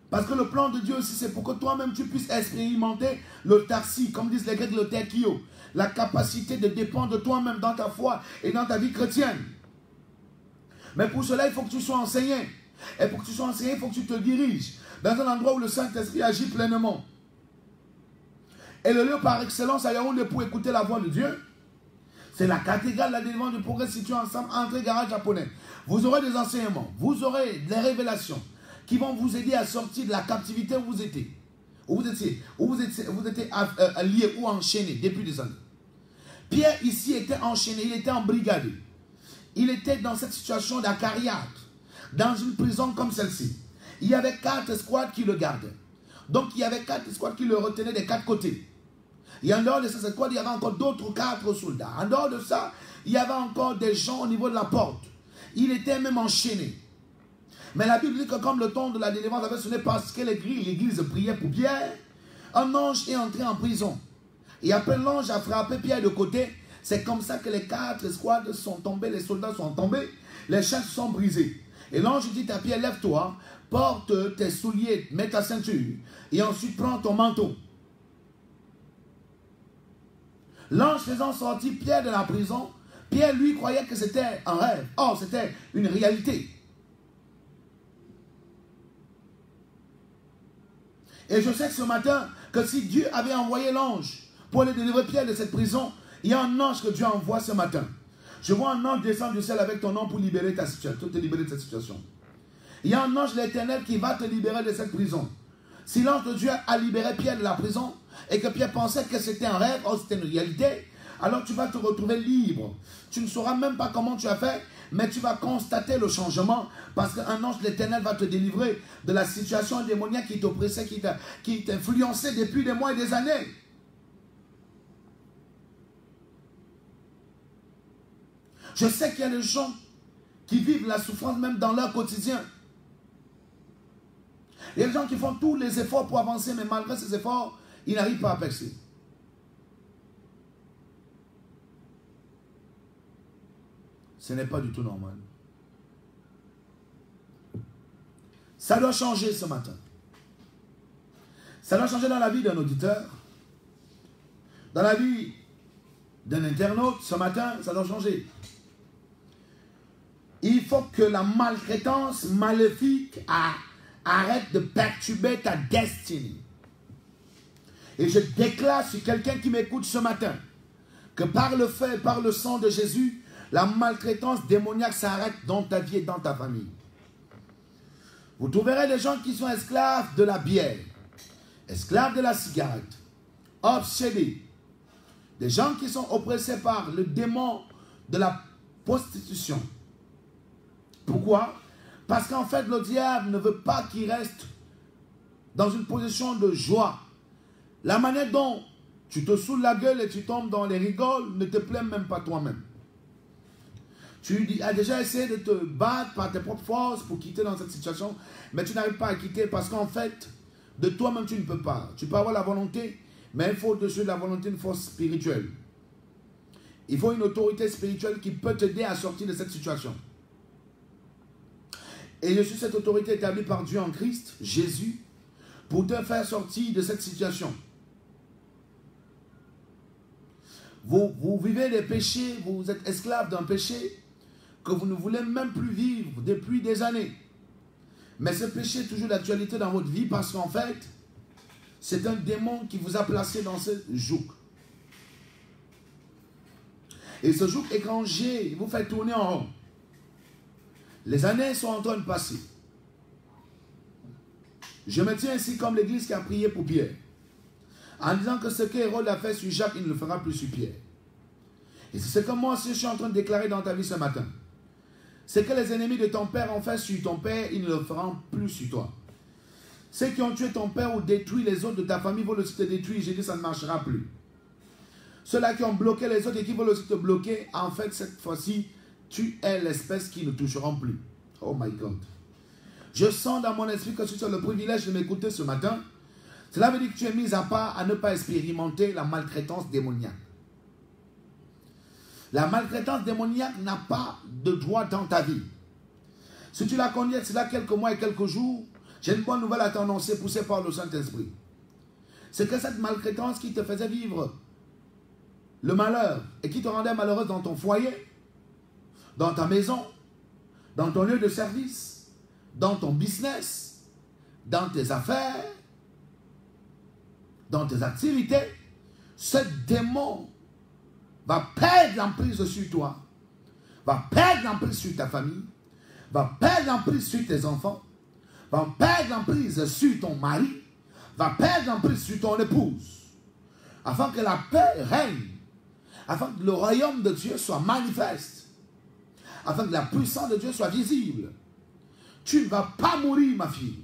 Parce que le plan de Dieu aussi, c'est pour que toi-même tu puisses expérimenter l'autarcie, comme disent les Grecs, le tekio, la capacité de dépendre de toi-même dans ta foi et dans ta vie chrétienne. Mais pour cela, il faut que tu sois enseigné. Et pour que tu sois enseigné, il faut que tu te diriges dans un endroit où le Saint-Esprit agit pleinement. Et le lieu par excellence à Yaoundé pour écouter la voix de Dieu, c'est la cathédrale de la délivrance du progrès située ensemble entre garage japonais. Vous aurez des enseignements, vous aurez des révélations qui vont vous aider à sortir de la captivité où vous étiez. Où vous étiez lié ou enchaîné depuis des années. Pierre ici était enchaîné, il était embrigadé. Il était dans cette situation d'acariate, dans une prison comme celle-ci. Il y avait 4 escouades qui le gardaient. Donc il y avait 4 escouades qui le retenaient des 4 côtés. Et en dehors de ces escouades, il y avait encore d'autres 4 soldats. En dehors de ça, il y avait encore des gens au niveau de la porte. Il était même enchaîné. Mais la Bible dit que comme le ton de la délivrance avait sonné parce que l'église priait pour Pierre, un ange est entré en prison. Et après l'ange a frappé Pierre de côté. C'est comme ça que les 4 escouades sont tombées, les soldats sont tombés, les chaînes sont brisées. Et l'ange dit à Pierre, lève-toi, porte tes souliers, mets ta ceinture, et ensuite prends ton manteau. L'ange faisant sortir Pierre de la prison, Pierre lui croyait que c'était un rêve. Or, c'était une réalité. Et je sais que ce matin, que si Dieu avait envoyé l'ange pour aller délivrer Pierre de cette prison, il y a un ange que Dieu envoie ce matin. Je vois un ange descendre du ciel avec ton nom pour libérer ta situation, te libérer de cette situation. Il y a un ange de l'Éternel qui va te libérer de cette prison. Si l'ange de Dieu a libéré Pierre de la prison et que Pierre pensait que c'était un rêve, ou c'était une réalité, alors tu vas te retrouver libre. Tu ne sauras même pas comment tu as fait, mais tu vas constater le changement parce qu'un ange de l'Éternel va te délivrer de la situation démoniaque qui t'oppressait, qui t'influençait depuis des mois et des années. Je sais qu'il y a des gens qui vivent la souffrance même dans leur quotidien. Il y a des gens qui font tous les efforts pour avancer, mais malgré ces efforts, ils n'arrivent pas à percer. Ce n'est pas du tout normal. Ça doit changer ce matin. Ça doit changer dans la vie d'un auditeur, dans la vie d'un internaute. Ce matin, ça doit changer. Il faut que la maltraitance maléfique arrête de perturber ta destinée. Et je déclare sur quelqu'un qui m'écoute ce matin que par le feu et par le sang de Jésus, la maltraitance démoniaque s'arrête dans ta vie et dans ta famille. Vous trouverez des gens qui sont esclaves de la bière, esclaves de la cigarette, obsédés. Des gens qui sont oppressés par le démon de la prostitution. Pourquoi? Parce qu'en fait, le diable ne veut pas qu'il reste dans une position de joie. La manière dont tu te saoules la gueule et tu tombes dans les rigoles ne te plaît même pas toi-même. Tu as déjà essayé de te battre par tes propres forces pour quitter dans cette situation, mais tu n'arrives pas à quitter parce qu'en fait, de toi-même tu ne peux pas. Tu peux avoir la volonté, mais il faut au-dessus de la volonté une force spirituelle. Il faut une autorité spirituelle qui peut t'aider à sortir de cette situation. Et je suis cette autorité établie par Dieu en Christ, Jésus, pour te faire sortir de cette situation. Vous vivez des péchés, vous êtes esclaves d'un péché que vous ne voulez même plus vivre depuis des années. Mais ce péché est toujours d'actualité dans votre vie parce qu'en fait, c'est un démon qui vous a placé dans ce joug. Et ce joug étranger vous fait tourner en rond. Les années sont en train de passer. Je me tiens ici comme l'église qui a prié pour Pierre, en disant que ce que Hérode a fait sur Jacques, il ne le fera plus sur Pierre. Et c'est ce que moi aussi je suis en train de déclarer dans ta vie ce matin. Ce que les ennemis de ton père ont fait sur ton père, ils ne le feront plus sur toi. Ceux qui ont tué ton père ou détruit les autres de ta famille vont aussi te détruire. J'ai dit ça ne marchera plus. Ceux-là qui ont bloqué les autres et qui veulent aussi te bloquer, en fait cette fois-ci, tu es l'espèce qui ne toucheront plus. Oh my God. Je sens dans mon esprit que tu as le privilège de m'écouter ce matin. Cela veut dire que tu es mis à part à ne pas expérimenter la maltraitance démoniaque. La maltraitance démoniaque n'a pas de droit dans ta vie. Si tu la connais, c'est là quelques mois et quelques jours, j'ai une bonne nouvelle à t'annoncer, poussée par le Saint-Esprit. C'est que cette maltraitance qui te faisait vivre le malheur et qui te rendait malheureuse dans ton foyer, dans ta maison, dans ton lieu de service, dans ton business, dans tes affaires, dans tes activités, ce démon va perdre l'emprise sur toi, va perdre l'emprise sur ta famille, va perdre l'emprise sur tes enfants, va perdre l'emprise sur ton mari, va perdre l'emprise sur ton épouse, afin que la paix règne, afin que le royaume de Dieu soit manifeste, afin que la puissance de Dieu soit visible. Tu ne vas pas mourir, ma fille.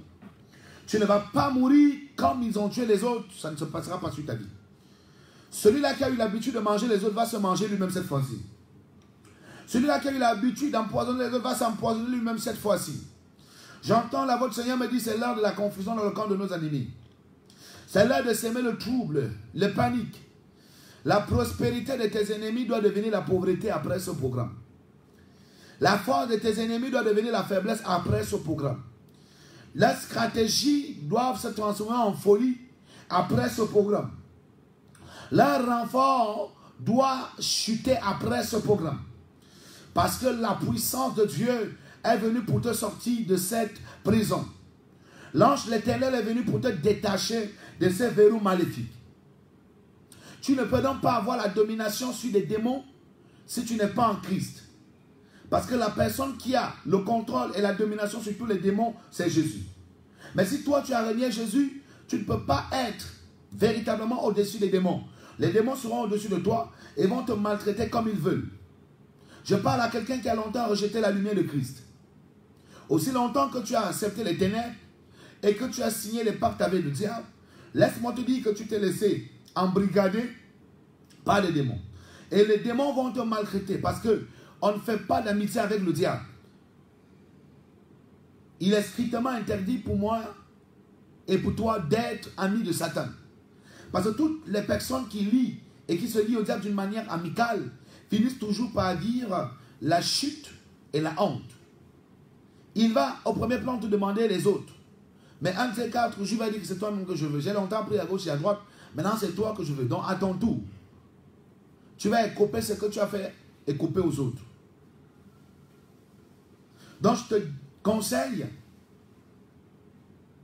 Tu ne vas pas mourir comme ils ont tué les autres, ça ne se passera pas sur ta vie. Celui-là qui a eu l'habitude de manger les autres va se manger lui-même cette fois-ci. Celui-là qui a eu l'habitude d'empoisonner les autres va s'empoisonner lui-même cette fois-ci. J'entends la voix du Seigneur me dire c'est l'heure de la confusion dans le camp de nos ennemis. C'est l'heure de s'aimer le trouble, le panique. La prospérité de tes ennemis doit devenir la pauvreté après ce programme. La force de tes ennemis doit devenir la faiblesse après ce programme. La stratégie doit se transformer en folie après ce programme. Leur renfort doit chuter après ce programme. Parce que la puissance de Dieu est venue pour te sortir de cette prison. L'ange de l'Éternel est venu pour te détacher de ces verrous maléfiques. Tu ne peux donc pas avoir la domination sur les démons si tu n'es pas en Christ. Parce que la personne qui a le contrôle et la domination sur tous les démons, c'est Jésus. Mais si toi tu as renié Jésus, tu ne peux pas être véritablement au-dessus des démons. Les démons seront au-dessus de toi et vont te maltraiter comme ils veulent. Je parle à quelqu'un qui a longtemps rejeté la lumière de Christ. Aussi longtemps que tu as accepté les ténèbres et que tu as signé les pactes avec le diable, laisse-moi te dire que tu t'es laissé embrigader par les démons. Et les démons vont te maltraiter parce qu'on ne fait pas d'amitié avec le diable. Il est strictement interdit pour moi et pour toi d'être ami de Satan. Parce que toutes les personnes qui lient et qui se lient au diable d'une manière amicale finissent toujours par dire la chute et la honte. Il va au premier plan te demander les autres. Mais un de ces quatre, je vais dire que c'est toi-même que je veux. J'ai longtemps pris à gauche et à droite. Maintenant c'est toi que je veux. Donc à ton tour, tu vas écoper ce que tu as fait écoper aux autres. Donc je te conseille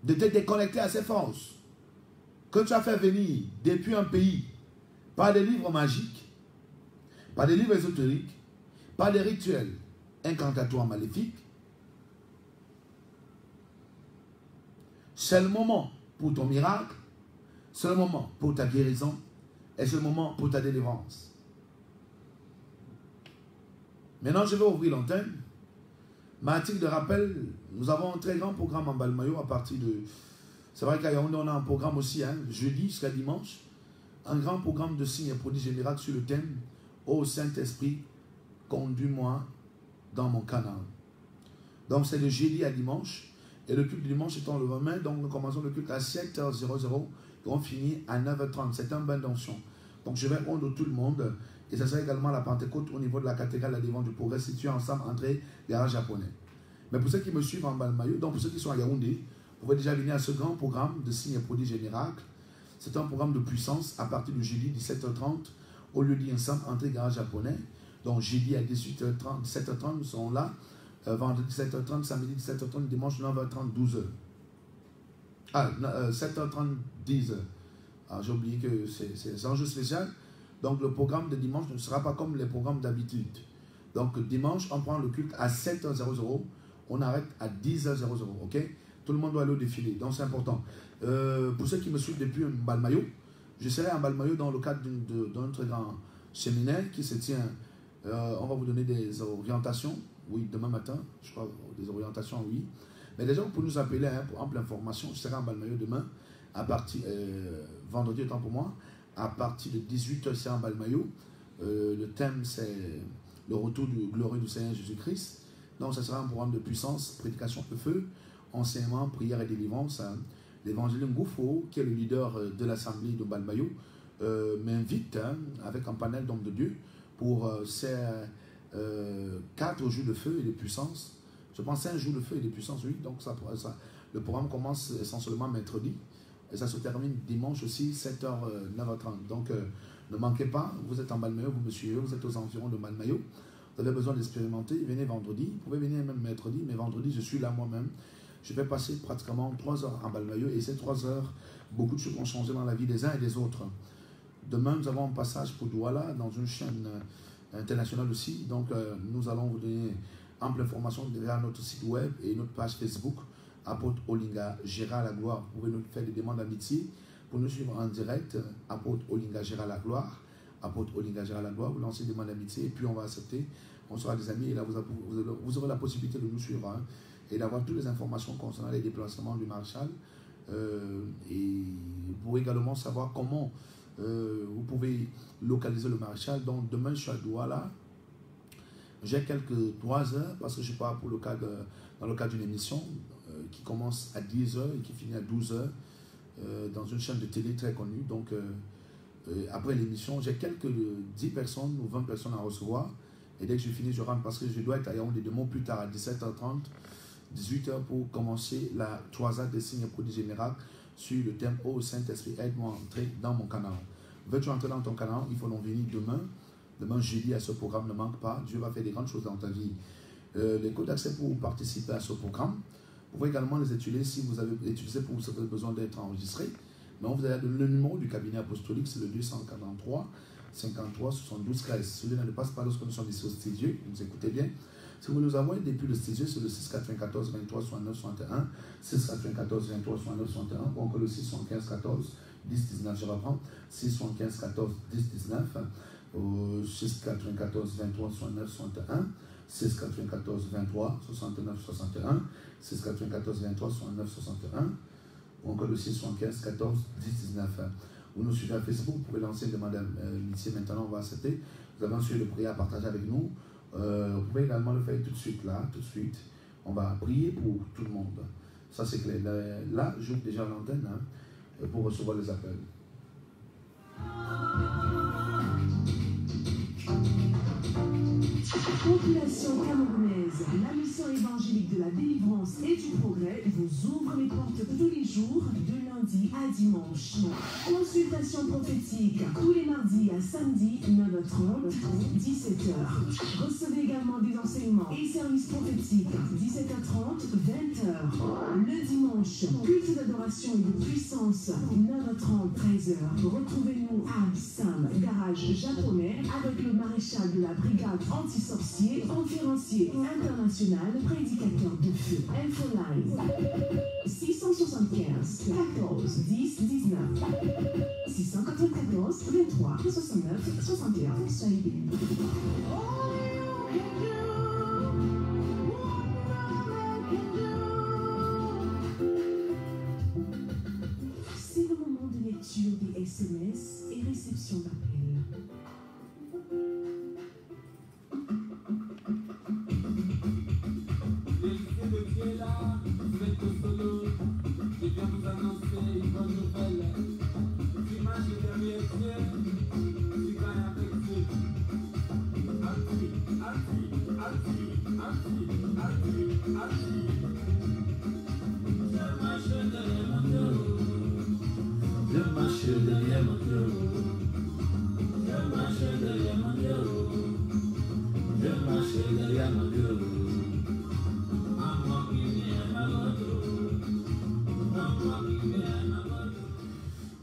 de te déconnecter à ces forces que tu as fait venir depuis un pays par des livres magiques, par des livres ésotériques, par des rituels incantatoires maléfiques. C'est le moment pour ton miracle, c'est le moment pour ta guérison et c'est le moment pour ta délivrance. Maintenant, je vais ouvrir l'antenne. Ma article de rappel, nous avons un très grand programme en Balmayo à partir de... C'est vrai qu'à Yaoundé, on a un programme aussi, jeudi jusqu'à dimanche. Un grand programme de signes et prodiges et miracles sur le thème « Ô Saint-Esprit, conduis-moi dans mon canal ». Donc c'est de jeudi à dimanche. Et le culte de dimanche est en le lendemain. Donc nous commençons le culte à 7h00 et on finit à 9h30. C'est un bain d'onction. Donc je vais rendre tout le monde. Et ce sera également la Pentecôte au niveau de la cathédrale La Défense du Progrès, située ensemble entrée garage japonais. Mais pour ceux qui me suivent en Balmayo, donc pour ceux qui sont à Yaoundé, vous pouvez déjà venir à ce grand programme de signes et prodiges et miracles. C'est un programme de puissance à partir du jeudi 17h30 au lieu dit ensemble entrée garage japonais. Donc jeudi à 18h30, 17h30, nous serons là. Vendredi 17h30, samedi 17h30, dimanche 9h30, 12h. 7h30, 10h. J'ai oublié que c'est un jeu spécial. Donc le programme de dimanche ne sera pas comme les programmes d'habitude. Donc dimanche, on prend le culte à 7h00, on arrête à 10h00, ok? Tout le monde doit aller au défilé, donc c'est important. Pour ceux qui me suivent depuis Mbalmayo, je serai à Mbalmayo dans le cadre d'un très grand séminaire qui se tient. On va vous donner des orientations, oui, demain matin, je crois, des orientations, oui. Mais déjà, vous pouvez nous appeler pour ample information. Je serai à Mbalmayo demain, à partir, vendredi, autant pour moi, à partir de 18h, c'est à Mbalmayo. Le thème, c'est le retour du glorieux du Seigneur Jésus-Christ. Donc, ça sera un programme de puissance, prédication de feu, enseignement, prière et délivrance. L'évangile Ngoufo, qui est le leader de l'assemblée de Mbalmayo, m'invite avec un panel d'hommes de Dieu pour ces 4 jours de feu et de puissance. Je pense 5 jours de feu et de puissance, oui. Donc, le programme commence essentiellement mercredi et ça se termine dimanche aussi, 7h, 9h30. Donc, ne manquez pas, vous êtes en Mbalmayo, vous me suivez, vous êtes aux environs de Mbalmayo. Vous avez besoin d'expérimenter, venez vendredi. Vous pouvez venir même mercredi, mais vendredi, je suis là moi-même. Je vais passer pratiquement 3 heures en Mbalmayo et ces 3 heures, beaucoup de choses vont changer dans la vie des uns et des autres. Demain, nous avons un passage pour Douala dans une chaîne internationale aussi. Donc, nous allons vous donner ample information derrière notre site web et notre page Facebook, Apôtre Olinga Gérard la Gloire. Vous pouvez nous faire des demandes d'amitié pour nous suivre en direct. Apôtre Olinga Gérard la Gloire. Apôtre Olinga Gérard la Gloire. Vous lancez des demandes d'amitié et puis on va accepter. On sera des amis et là vous aurez la possibilité de nous suivre et d'avoir toutes les informations concernant les déplacements du Maréchal. Et vous pourrez également savoir comment vous pouvez localiser le Maréchal. Donc demain je suis à Douala. J'ai quelques 3 heures parce que je pars pour dans le cadre d'une émission qui commence à 10h et qui finit à 12h dans une chaîne de télé très connue. Donc après l'émission, j'ai quelques 10 personnes ou 20 personnes à recevoir. Et dès que je finis, je rentre parce que je dois être à Yaoundé demain plus tard à 17h30, 18h pour commencer la 3A des signes prodiges et miracles sur le thème Ô Saint-Esprit, aide-moi à entrer dans mon canal. Veux-tu entrer dans ton canal? Il faut donc venir demain. Demain, jeudi, à ce programme, ne manque pas. Dieu va faire des grandes choses dans ta vie. Les codes d'accès pour participer à ce programme, vous pouvez également les utiliser si vous avez utilisé pour vous avez besoin d'être enregistré. Mais on vous a donné le numéro du cabinet apostolique, c'est le 243 53 72 13. Celui-là ne passe pas lorsque nous sommes ici au studio. Vous écoutez bien. Si vous nous envoyez depuis le studio, c'est le 694 23 69 61, 694 23 69 61, ou encore le 675 14 10 19. Je reprends 675 14 10 19. Au 694 23 69 61, 694 23 69 61, 694 23 69 61, ou encore le 675 14 10 19. Vous nous suivez à Facebook, vous pouvez lancer une demande d'amitié. Maintenant, on va accepter. Vous avez un sujet de prière à partager avec nous. Vous pouvez également le faire tout de suite, là, tout de suite. On va prier pour tout le monde. Ça, c'est clair. Là, j'ouvre déjà l'antenne pour recevoir les appels. Population camerounaise, la mission évangélique de la délivrance et du progrès vous ouvre les portes tous les jours, de lundi à dimanche. Consultation prophétique, tous les mardis à samedi, 9h30, 17h. Recevez également des enseignements et services prophétiques, 17h30, 20h. Le dimanche, culte d'adoration et de puissance, 9h30, 13h. Retrouvez-nous à Sam, garage japonais, avec le maréchal de la brigade anti-sorcier, conférencier international, prédicateur de feu. Infoline 675 14 10 19 694 23 69 61. Soyez bénis. C'est le moment de lecture des SMS et réception d'appels.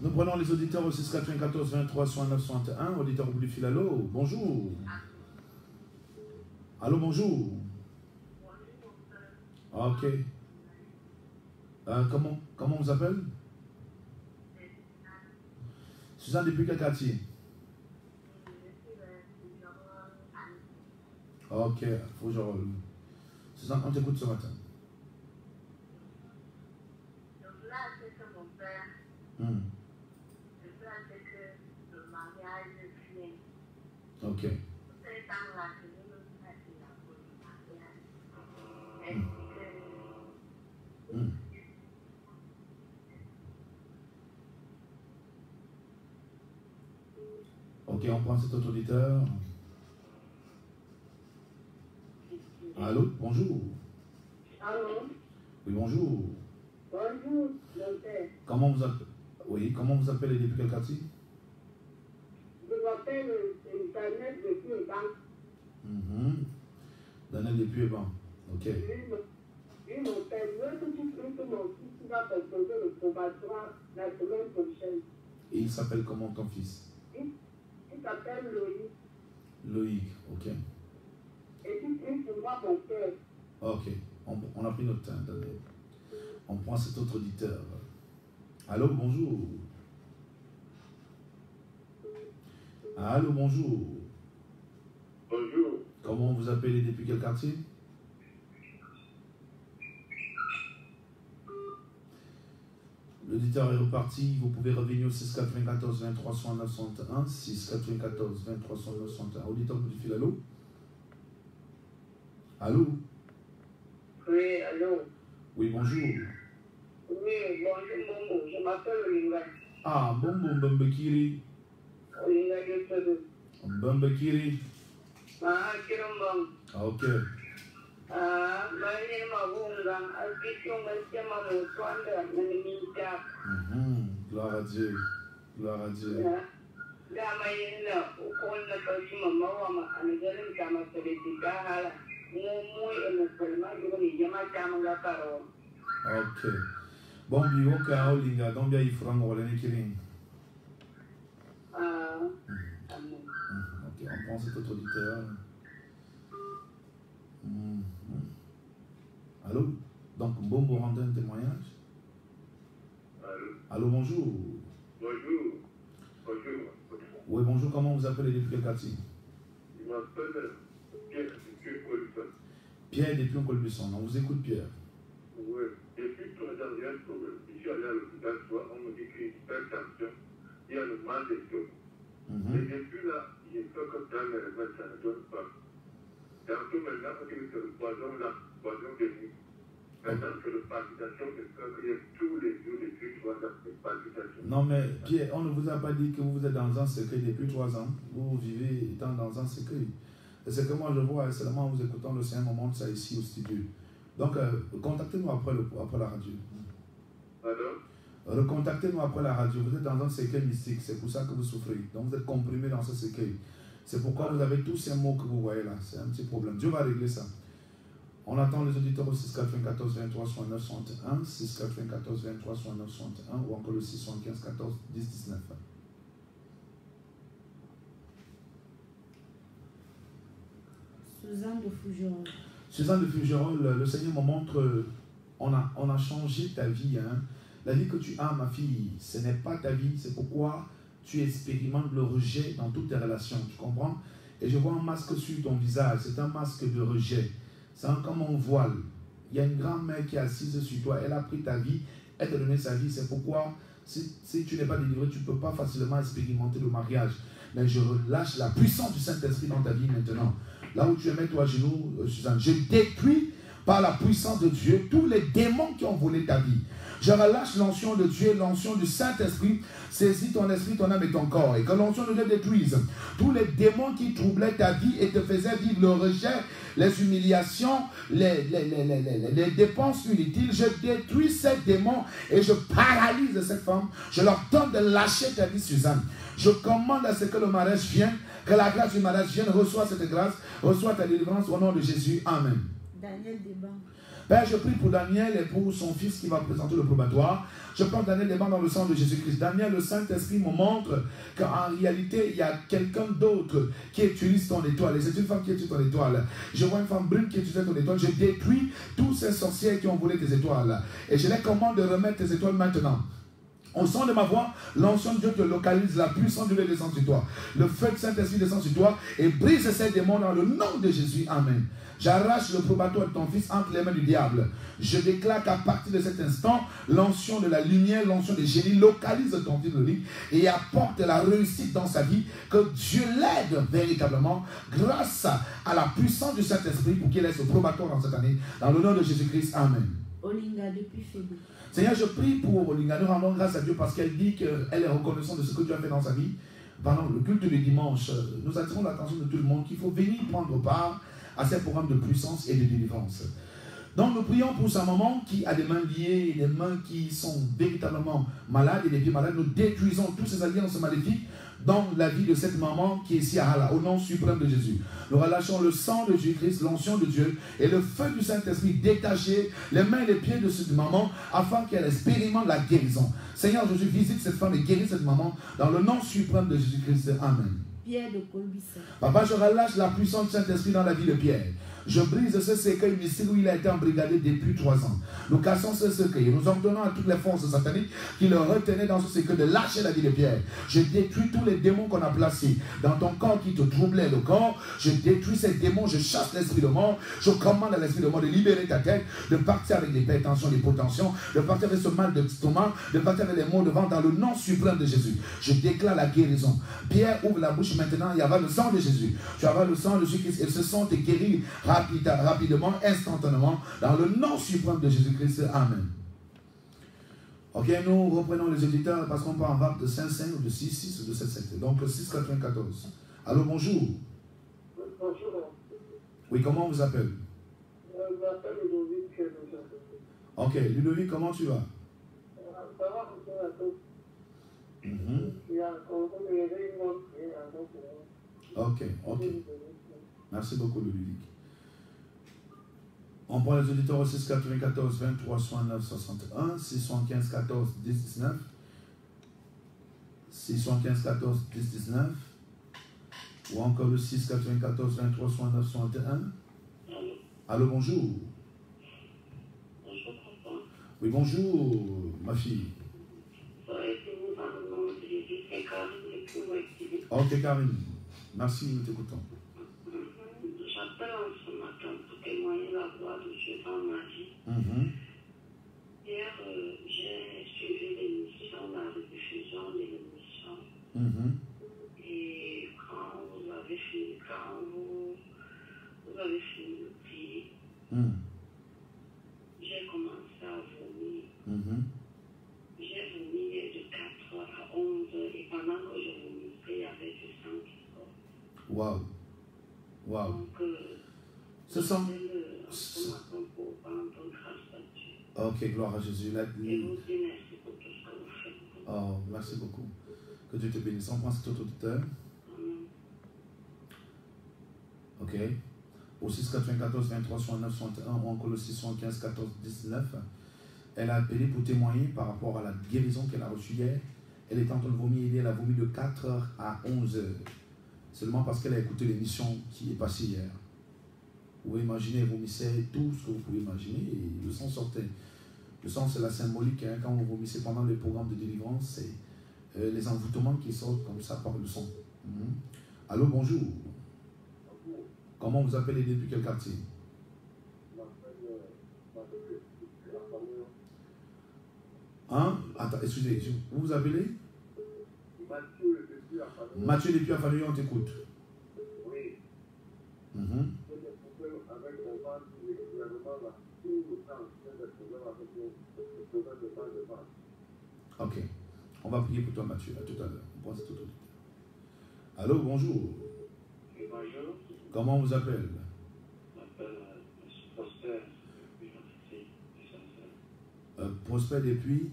Nous prenons les auditeurs au 694 23 69 61. Auditeur au bout du fil, allô, bonjour. Allô, bonjour. Ok. Comment vous appelez? Suzanne, depuis quel quartier? Ok, faut que je roule. Suzanne, on t'écoute ce matin. Donc là, c'est que mon père, le plan c'est que le mariage vient. Ok. C'est dans la semaine où il a fait la mariage. Ok, on prend cet autre auditeur. Allô, bonjour. Allô? Oui, bonjour. Bonjour, mon père. Comment vous appelez? Oui, comment vous appelez depuis quel quartier? Je m'appelle Daniel depuis le banc. Daniel depuis le banc. Ok. Oui, mon père, je veux tout de suite que mon fils va proposer le probatoire la semaine prochaine. Et il s'appelle comment ton fils? Il s'appelle Loïc. Loïc, ok. Et puis, il pourra mon père. Ok, on a pris notre temps, Daniel. On prend cet autre auditeur. Allô, bonjour. Allô, bonjour. Bonjour. Comment vous appelez depuis quel quartier? L'auditeur est reparti. Vous pouvez revenir au 694 23 69 61. 694 23 69 61. Auditeur bout du fil, allô? Allô? Oui, allô? Oui, bonjour. Oui, bonjour, Momo. Je m'appelle Olinga. Ah, Mbambekiri. Olinga de Togo. Mbambekiri. Ah, Kirambang. Ah, ok. Ah, Marie Mabunga. Alpition, Messiama, Mousswanda, Nanimita. Gloire à Dieu. Gloire à Dieu. Dama yena, ukona kasi mama wama, anajalin kama selesika hala. Mumu ena selma, yoni yama kama la karo. Ok. Bon, bio, ka olinga, donc bien, il faut en rouler kiring. Ah, Ok, on prend cet autre auditeur. Allô? Donc, Mbombo rendait un témoignage. Allô? Allô, bonjour. Bonjour. Bonjour. Oui, bonjour, comment vous appelez depuis quel quartier? Je m'appelle Pierre depuis Colbusson. Pierre depuis Colbusson, on vous écoute, Pierre. Oui, depuis 3 ans, il y a un problème. Je suis allé à l'hôpital, on me dit qu'il y a une hypertension, il y a le mal de dos. Et depuis là, j'ai fait que dans les remèdes, ça ne donne pas. Tantôt maintenant, on dit que c'est le poison là, poison de nuit. Maintenant, c'est le palpitation de cœur, il y a tous les jours, depuis 3 ans, des palpitations. Non, mais Pierre, on ne vous a pas dit que vous êtes dans un secret depuis 3 ans. Vous vivez étant dans un secret. Et c'est que moi je vois seulement en vous écoutant le Seigneur moment de ça ici au studio. Donc, contactez-nous après la radio. Alors? Recontactez-nous après la radio. Vous êtes dans un secret mystique. C'est pour ça que vous souffrez. Donc, vous êtes comprimé dans ce secret. C'est pourquoi vous avez tous ces mots que vous voyez là. C'est un petit problème. Dieu va régler ça. On attend les auditeurs au 694 23 69 61, 694 23 69 61 ou encore le 675 14 10 19. Suzanne de Fougerolles. Suzanne de Fougerolles, le Seigneur me montre, on a changé ta vie. Hein. La vie que tu as, ma fille, ce n'est pas ta vie. C'est pourquoi tu expérimentes le rejet dans toutes tes relations. Tu comprends? Et je vois un masque sur ton visage. C'est un masque de rejet. C'est comme un voile. Il y a une grand-mère qui est assise sur toi. Elle a pris ta vie. Elle t'a donné sa vie. C'est pourquoi, si tu n'es pas délivré, tu ne peux pas facilement expérimenter le mariage. Mais je relâche la puissance du Saint-Esprit dans ta vie maintenant. Là où tu es, mets-toi à genoux, Suzanne. Je détruis par la puissance de Dieu tous les démons qui ont volé ta vie. Je relâche l'onction de Dieu, l'onction du Saint-Esprit. Saisis ton esprit, ton âme et ton corps. Et que l'onction de Dieu détruise tous les démons qui troublaient ta vie et te faisaient vivre le rejet, les humiliations, les dépenses inutiles. Je détruis ces démons et je paralyse cette femme. Je leur donne de lâcher ta vie, Suzanne. Je commande à ce que le mariage vienne, que la grâce du mariage vienne. Reçois cette grâce, reçois ta délivrance au nom de Jésus. Amen. Daniel Deban. Père, je prie pour Daniel et pour son fils qui va présenter le probatoire. Je porte Daniel les mains dans le sang de Jésus-Christ. Daniel, le Saint-Esprit me montre qu'en réalité, il y a quelqu'un d'autre qui utilise ton étoile. Et c'est une femme qui utilise ton étoile. Je vois une femme brune qui utilise ton étoile. Je détruis tous ces sorciers qui ont volé tes étoiles. Et je les commande de remettre tes étoiles maintenant. Au son de ma voix, l'onction de Dieu te localise, la puissance de Dieu descend sur toi. Le feu du Saint-Esprit descend sur toi et brise ces démons dans le nom de Jésus. Amen. J'arrache le probatoire de ton fils entre les mains du diable. Je déclare qu'à partir de cet instant, l'onction de la lumière, l'onction des génies localise ton fils et apporte la réussite dans sa vie. Que Dieu l'aide véritablement grâce à la puissance du Saint-Esprit pour qu'il ait ce probatoire dans cette année. Dans le nom de Jésus-Christ. Amen. Olinga depuis Fébou. Seigneur, je prie pour Olinga. Nous rendons grâce à Dieu parce qu'elle dit qu'elle est reconnaissante de ce que Dieu a fait dans sa vie. Pendant le culte du dimanche, nous attirons l'attention de tout le monde qu'il faut venir prendre part à ces programmes de puissance et de délivrance. Donc nous prions pour sa maman qui a des mains liées, des mains qui sont véritablement malades et des pieds malades. Nous détruisons tous ces alliances maléfiques dans la vie de cette maman qui est ici à Hala, au nom suprême de Jésus. Nous relâchons le sang de Jésus-Christ, l'onction de Dieu et le feu du Saint-Esprit détaché, les mains et les pieds de cette maman afin qu'elle expérimente la guérison. Seigneur Jésus, visite cette femme et guéris cette maman dans le nom suprême de Jésus-Christ. Amen. Pierre de Colbissa. Papa, je relâche la puissance du Saint-Esprit dans la vie de Pierre. Je brise ce séquel mystique où il a été embrigadé depuis 3 ans. Nous cassons ce séquel. Nous ordonnons à toutes les forces sataniques qui le retenaient dans ce séquel de lâcher la vie de Pierre. Je détruis tous les démons qu'on a placés dans ton corps qui te troublait le corps. Je détruis ces démons. Je chasse l'esprit de mort. Je commande à l'esprit de mort de libérer ta tête, de partir avec des hypertensions, des potentions, de partir avec ce mal de stomac, de partir avec les maux de ventre dans le nom suprême de Jésus. Je déclare la guérison. Pierre, ouvre la bouche maintenant. Il y a le sang de Jésus. Tu as le sang de Jésus-Christ. Et ce sang te guérit rapidement, instantanément, dans le nom suprême de Jésus-Christ. Amen. Ok, nous reprenons les éditeurs parce qu'on part en vague de 5-5 ou de 6-6 ou de 7-7. Donc 6-94. Allô, bonjour. Bonjour. Oui, comment on vous appelle? Je m'appelle Ludovic. Ok, Ludovic, comment tu vas? Ça va, monsieur à tous. Il y a encore une autre. Ok, ok. Merci beaucoup, Ludovic. On prend les auditeurs au 6 94 23 69 61, 615 14 10 19, 615 14 10 19, ou encore le 6 94 23 69 61. Allô, bonjour. Bonjour, papa. Oui, bonjour, ma fille. Ok, Karine. Merci, nous t'écoutons. J'appelle en ce matin pour témoigner la gloire de Dieu dans ma vie. Hier, j'ai suivi l'émission, la rediffusion de l'émission. Et quand vous avez fini, le prix, j'ai commencé à vomir. J'ai vomi de 4h à 11h et pendant que je vomissais, il y avait du sang qui sort. Waouh. Waouh. Donc, ce sang. pour rendre grâce à Dieu. Ok, gloire à Jésus. Et vous dis merci pour tout ce que vous faites. Oh, merci beaucoup. Que Dieu te bénisse. On prend cet autre auditeur. Ok. Au 6 94 23 69 61 ou encore le 615 14 19. Elle a appelé pour témoigner par rapport à la guérison qu'elle a reçue hier. Elle est en train de vomir. Elle a vomi de 4h à 11h. Seulement parce qu'elle a écouté l'émission qui est passée hier. Vous pouvez imaginer, elle vomissait tout ce que vous pouvez imaginer et le sang sortait. Le sang, c'est la symbolique. Hein, quand vous vomissez pendant les programmes de délivrance, c'est les envoûtements qui sortent comme ça par le sang. Allô, bonjour. Comment vous appelez depuis quel quartier? Hein? Attends, excusez, vous vous appelez? Mathieu depuis Afanoyo, on t'écoute. Oui. Ok. On va prier pour toi, Mathieu. À tout à l'heure. On pense tout à l'heure. Allô, bonjour. Oui, bonjour. Comment on vous appelle? Je m'appelle Prosper. Prosper depuis?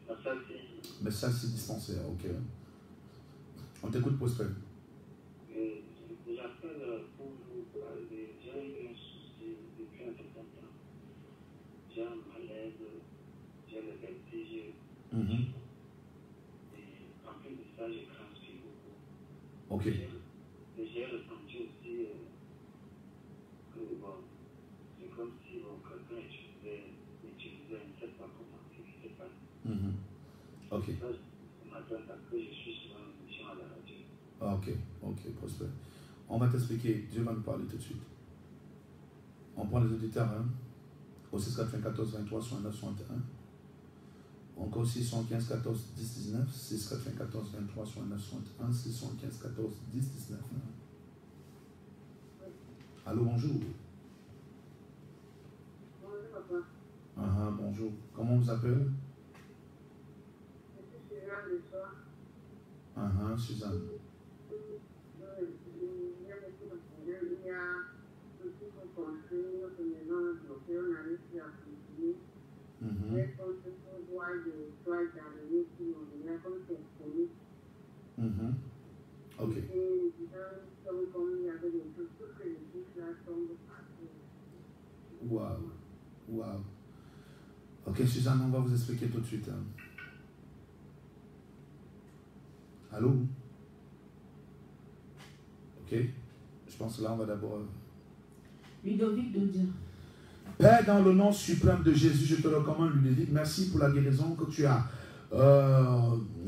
Merci. Mais ça, c'est dispensaire, ok. On t'écoute, Prosper. J'appelle pour vous parler. J'ai eu un souci depuis un certain temps. j'ai un malaise, j'ai le vertige. Mhm. Et en plus de ça, je transpire beaucoup. Ok. Et j'ai ressenti aussi que bon, c'est comme si quelqu'un utilisait un sais pas comment, ce qui se passe. Mhm. Ok. Ça, ce matin, parce que je suis sur une émission à la radio. Ah, ok, ok, Prosper. On va t'expliquer, Dieu va nous parler tout de suite. On prend les auditeurs, hein, au 6 94 23 69 61. Encore 615 14 10 19, 6 94 23 69 61, 615 14 10 19. Allô, bonjour. Bonjour papa, Ah, bonjour. Comment on vous appelle? je suis Suzanne de Soir. Ah, Suzanne. Il y a beaucoup de problèmes. Il y a aussi qu'on construit notre maison bloquée, on n'arrive plus à continuer. Mhm. Mais quand on voit des toiles d'araignée qui ont déjà comme c'est connu. Mhm. Ok. Et les gens tombent comme il y avait des choses, tout que les bouches là tombent partout. Waouh. Waouh. Ok, Suzanne, on va vous expliquer tout de suite. Hein. Allô? Ok. Je pense que là, on va d'abord... Ludovic Dodia. Père, dans le nom suprême de Jésus, je te recommande, Ludovic. Merci pour la guérison que tu as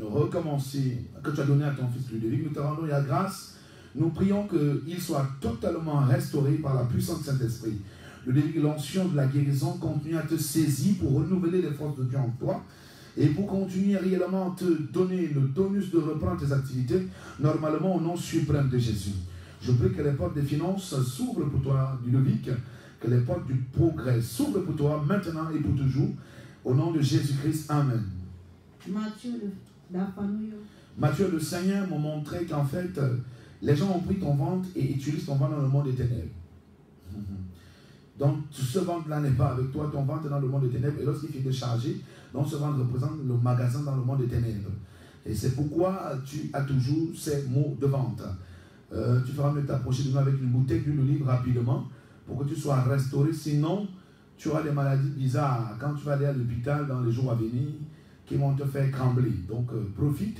recommencé, que tu as donné à ton fils Ludovic. Nous te rendons la grâce. Nous prions qu'il soit totalement restauré par la puissance du Saint-Esprit. Ludovic, l'onction de la guérison continue à te saisir pour renouveler les forces de Dieu en toi et pour continuer réellement à te donner le tonus de reprendre tes activités normalement au nom suprême de Jésus. Je prie que les portes des finances s'ouvrent pour toi, Ludovic, que les portes du progrès s'ouvrent pour toi maintenant et pour toujours. Au nom de Jésus-Christ, Amen. Matthieu, le Seigneur m'a montré qu'en fait, les gens ont pris ton ventre et utilisent ton ventre dans le monde des ténèbres. Donc, ce ventre-là n'est pas avec toi, ton ventre est dans le monde des ténèbres. Et lorsqu'il finit de charger, donc ce ventre représente le magasin dans le monde des ténèbres. Et c'est pourquoi tu as toujours ces maux de ventre. Tu feras mieux t'approcher de nous avec une bouteille d'huile d'olive rapidement pour que tu sois restauré. Sinon, tu auras des maladies bizarres quand tu vas aller à l'hôpital dans les jours à venir qui vont te faire trembler. Donc, profite.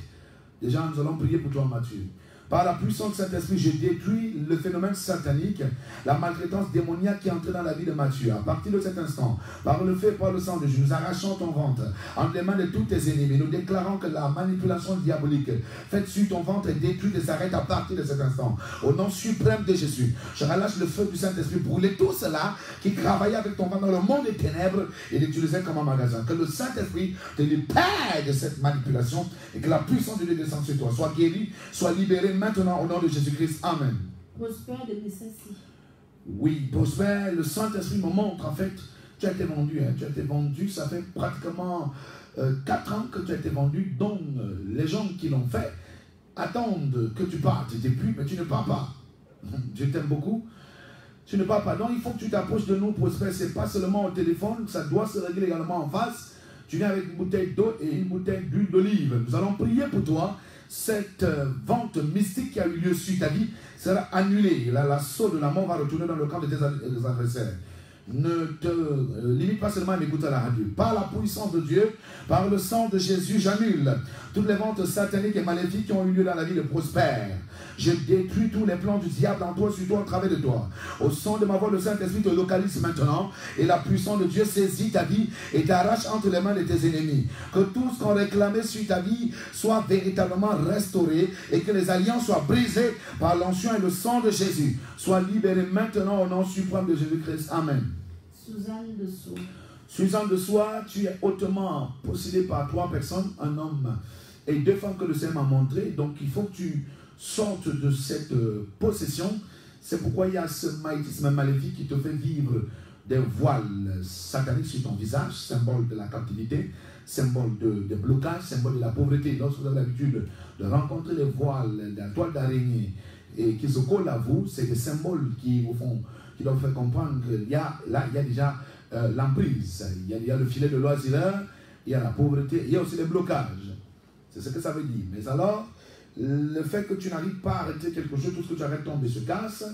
Déjà, nous allons prier pour toi, Matthieu. Par la puissance de Saint-Esprit, je détruis le phénomène satanique, la maltraitance démoniaque qui est entrée dans la vie de Matthieu. À partir de cet instant, par le feu et par le sang de Jésus, nous arrachons ton ventre entre les mains de tous tes ennemis. Nous déclarons que la manipulation diabolique faite sur ton ventre est détruite et s'arrête à partir de cet instant. Au nom suprême de Jésus, je relâche le feu du Saint-Esprit pour brûler tout cela qui travaillait avec ton ventre dans le monde des ténèbres et l'utilisait comme un magasin. Que le Saint-Esprit te libère de cette manipulation et que la puissance de Dieu descende sur toi. Sois guéri, sois libéré maintenant au nom de Jésus-Christ. Amen. Prosper de Messassi. Oui, Prosper, le Saint-Esprit me montre en fait, tu as été vendu. Tu as été vendu, ça fait pratiquement 4 ans que tu as été vendu. Donc les gens qui l'ont fait attendent que tu partes. Depuis, mais tu ne pars pas. Je t'aime beaucoup. Tu ne pars pas. Donc il faut que tu t'approches de nous, Prosper. Ce n'est pas seulement au téléphone, ça doit se régler également en face. Tu viens avec une bouteille d'eau et une bouteille d'huile d'olive. Nous allons prier pour toi. Cette vente mystique qui a eu lieu sur ta vie sera annulée. L'assaut de la mort va retourner dans le camp de tes adversaires. Ne te limite pas seulement à m'écouter à la radio. Par la puissance de Dieu, par le sang de Jésus, j'annule toutes les ventes sataniques et maléfiques qui ont eu lieu dans la vie de Prosper. Je détruis tous les plans du diable en toi, sur toi, au travers de toi. Au son de ma voix, le Saint-Esprit te localise maintenant et la puissance de Dieu saisit ta vie et t'arrache entre les mains de tes ennemis. Que tout ce qu'on réclamait sur ta vie soit véritablement restauré et que les alliances soient brisées par l'onction et le sang de Jésus. Sois libéré maintenant au nom suprême de Jésus-Christ. Amen. Suzanne de Soie. Suzanne de Soie, tu es hautement possédée par 3 personnes, un homme et 2 femmes que le Seigneur m'a montré. Donc il faut que tu sortes de cette possession. C'est pourquoi il y a ce maïtisme maléfique qui te fait vivre des voiles sataniques sur ton visage, symbole de la captivité, symbole de blocage, symbole de la pauvreté. Lorsque vous avez l'habitude de rencontrer les voiles, la toile d'araignée et qui se collent à vous, c'est des symboles qui vous font, qui doivent faire comprendre qu'il y a déjà l'emprise, il y a le filet de loisireur, il y a la pauvreté, il y a aussi les blocages. C'est ce que ça veut dire. Mais alors, le fait que tu n'arrives pas à arrêter quelque chose, tout ce que tu arrêtes tombe et se casse,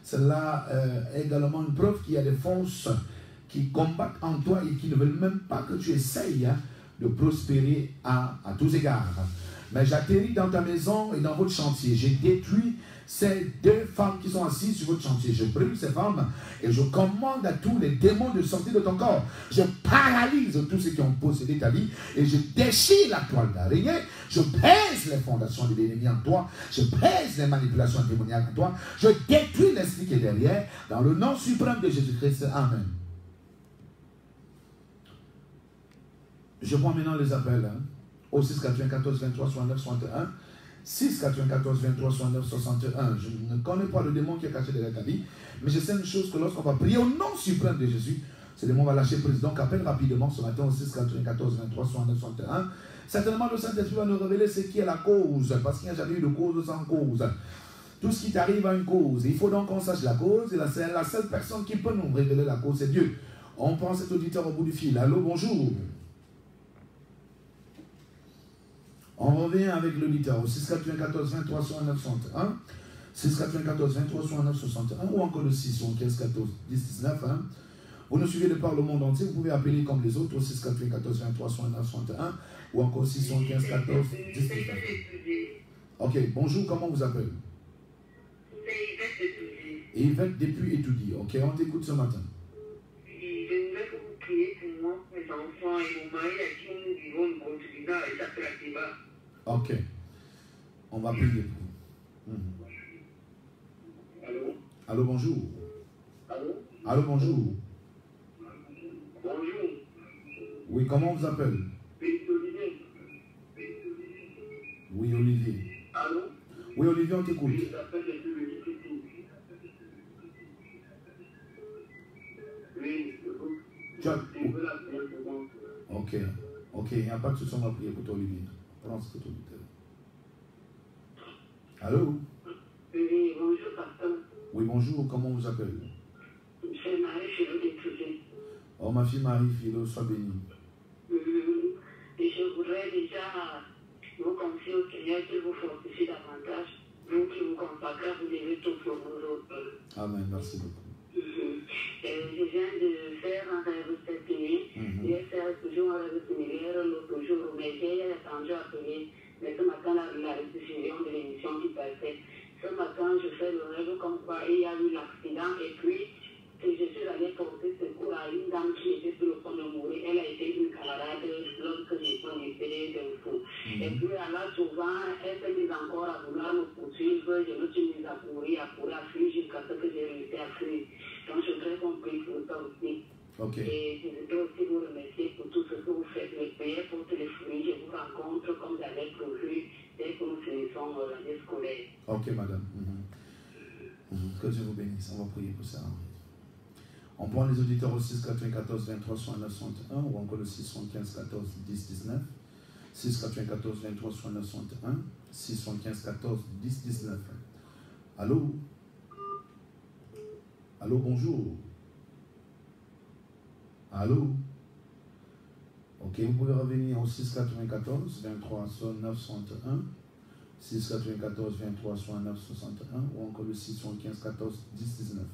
cela est également une preuve qu'il y a des forces qui combattent en toi et qui ne veulent même pas que tu essayes de prospérer à tous égards. Mais j'atterris dans ta maison et dans votre chantier. J'ai détruit ces 2 femmes qui sont assises sur votre chantier. Je brûle ces femmes et je commande à tous les démons de sortir de ton corps. Je paralyse tous ceux qui ont possédé ta vie et je déchire la toile d'araignée. Je pèse les fondations de l'ennemi en toi. Je pèse les manipulations démoniaques en toi. Je détruis l'esprit qui est derrière. Dans le nom suprême de Jésus-Christ. Amen. Je prends maintenant les appels. Au 6 94 23 69 61. 6 94 23 69 61. Je ne connais pas le démon qui est caché derrière ta vie, mais je sais une chose, que lorsqu'on va prier au nom suprême de Jésus, ce démon va lâcher prise. Donc appelle rapidement ce matin au 6 94 23 69 61. Certainement le Saint-Esprit va nous révéler ce qui est la cause, parce qu'il n'y a jamais eu de cause sans cause. Tout ce qui t'arrive a une cause. Il faut donc qu'on sache la cause, et la seule personne qui peut nous révéler la cause, c'est Dieu. On prend cet auditeur au bout du fil. Allô, bonjour. On revient avec l'auditeur au 6 94 23 69 61, 6 94 23 69 61, ou encore le 6 75 14 10 19. Vous nous suivez de par le monde entier, vous pouvez appeler comme les autres au 6 94 23 69 61, ou encore 6 75 14 10 19. Ok, bonjour, comment vous appelez? Yvette depuis Étoudi. Ok, on t'écoute ce matin. J'aimerais que vous priez pour moi, mes enfants et mon mari à qui nous vivons une bonne vie et ça fait la débat. Ok. On va prier pour vous. Allô? Allô, bonjour. Allô? Allô, bonjour. Bonjour. Oui, comment on vous appelle? Olivier. Oui, Olivier. Allô? Oui, Olivier, on t'écoute. Je t'appelle depuis le Titi. Oui, Tu as... je veux la prière pour moi. Ok. Ok, il n'y a pas de souci, on va prier pour toi, Olivier. Prends ce que tu veux. Allô? Oui, bonjour, pasteur. Oui, bonjour, comment on vous appelle? C'est Marie Philo d'étudier. Oh, ma fille Marie Philo, sois bénie. Et je voudrais déjà vous confier au Seigneur qu'il vous fortifie davantage. Vous qui vous consacrez, vous devez tout pour nous autres. Amen, merci beaucoup. Je viens de faire un rêve cette nuit. J'ai fait toujours un rêve similaire l'autre jour, mais j'ai attendu appeler. Mais ce matin, la rediffusion de l'émission qui passait. Ce matin, je fais le rêve comme quoi il y a eu l'accident et puis je suis allée porter secours à une dame qui était sur le point de mourir. Elle a été une camarade lorsque j'ai connecté d'infos. Et puis là, souvent, elle s'est mise encore à vouloir me poursuivre. Je me suis mise à courir, à fuir jusqu'à ce que j'ai réussi à fuir. Donc, je voudrais qu'on prie pour ça aussi. Okay. Et je voudrais aussi vous remercier pour tout ce que vous faites. Les prières pour tous les fruits. Je vous rencontre comme j'avais prévu dès que nous finissons l'année scolaire. Ok, madame. Que Dieu vous bénisse. On va prier pour ça. On prend les auditeurs au 6 94 23 69 61 ou encore le 6 75 14 10 19. 6 94 23 69 61, 6 75 14 10 19. Allô? Allô, bonjour. Allô? Ok, vous pouvez revenir au 6 94 23 69 61, 6 94 23 69 61 ou encore le 6 75 14 10 19.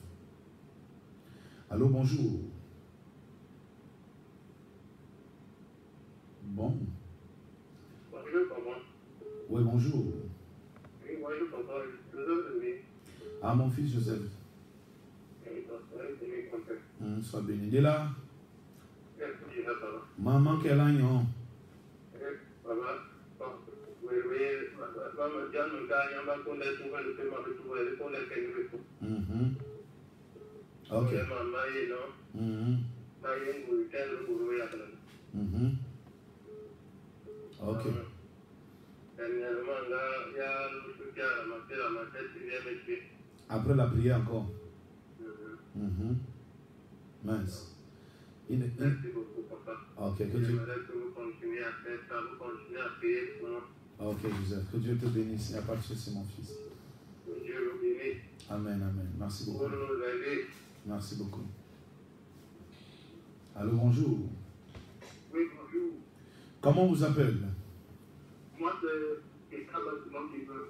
Allô, bonjour. Bon. Bonjour, papa. Oui, bonjour. Oui, bonjour, papa. Je Ah, mon fils Joseph. Sois béni. Il est là. Maman, quel an yon? Ok. Ok. Après la prière encore. Mince. Merci beaucoup, papa. Ok, que Dieu... J'aimerais que vous continuez à faire ça, vous continuez à prier pour moi. Ok, Joseph, que Dieu te bénisse. Il n'y a pas de souci, mon fils. Que Dieu vous bénisse. Amen, amen. Merci beaucoup. Pour nous aider. Merci beaucoup. Allô, bonjour. Oui, bonjour. Comment on vous appelle? Moi, c'est Bâtiment qui veut.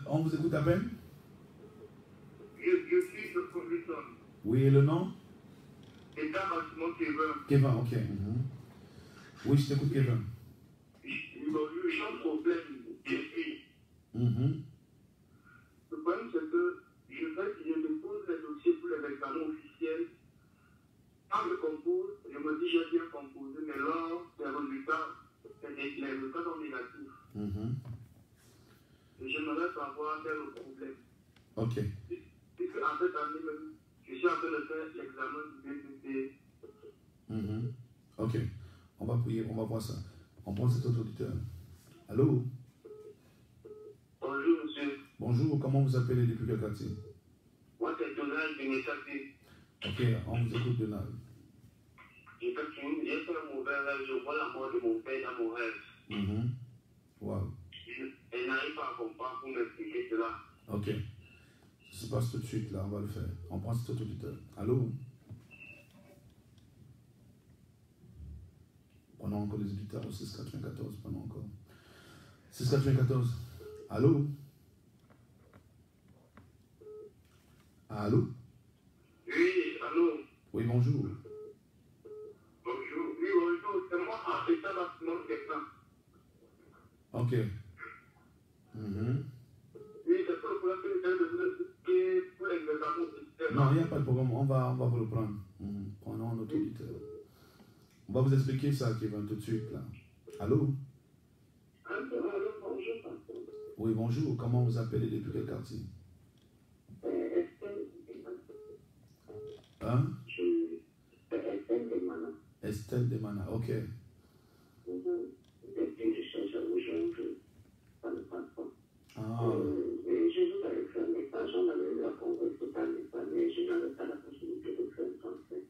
On vous écoute à peine? Je suis de Commission. Oui, et le nom? État bâtiment Kevin. Kevin, ok. Oui, je t'écoute, Kevin. J'ai un problème d'esprit. Mhm. Le problème, c'est que je dépose les dossiers pour les examens officiels. Quand je compose, je me dis j'ai bien composé, mais là, les résultats sont négatifs. Et j'aimerais savoir quel est le problème. Ok. Puisque en cette année même, je suis en train de faire l'examen du BPP. Ok. On va prier, on va voir ça. On prend cet autre auditeur. Allô? Bonjour, monsieur. Bonjour, comment vous appelez depuis quel quartier? Moi, c'est Donald de Messaté. Ok, on vous écoute, Donald. J'ai fait un mauvais rêve, je vois la mort de mon père dans mon rêve. Wow. Elle n'arrive pas à comprendre pour m'expliquer cela. Ok. Ça se passe tout de suite, là, on va le faire. On prend cet autre auditeur. Allô? Prenons encore les auditeurs au 694, prenons encore. 694. Allô? Allô? Oui, allô? Oui, bonjour. Bonjour. Oui, bonjour. C'est moi, État bâtiment Kevin. Ok. Oui, c'est pour le problème que j'ai de vous expliquer pour l'examen officiel. Non, il n'y a pas de problème. On va vous le prendre. Prenons notre auditeur. On va vous expliquer ça, Kevin, tout de suite, là. Allô? Allô, bonjour, pasteur. Oui, bonjour. Comment vous appelez depuis quel quartier? Estelle Demana. Hein? Estelle Demana. Estelle Demana, ok. Depuis, je cherche à vous joindre. Ça ne passe pas. Je vous avais fait un message, on avait eu la conversation par message, mais je n'avais pas la possibilité de faire un transfert.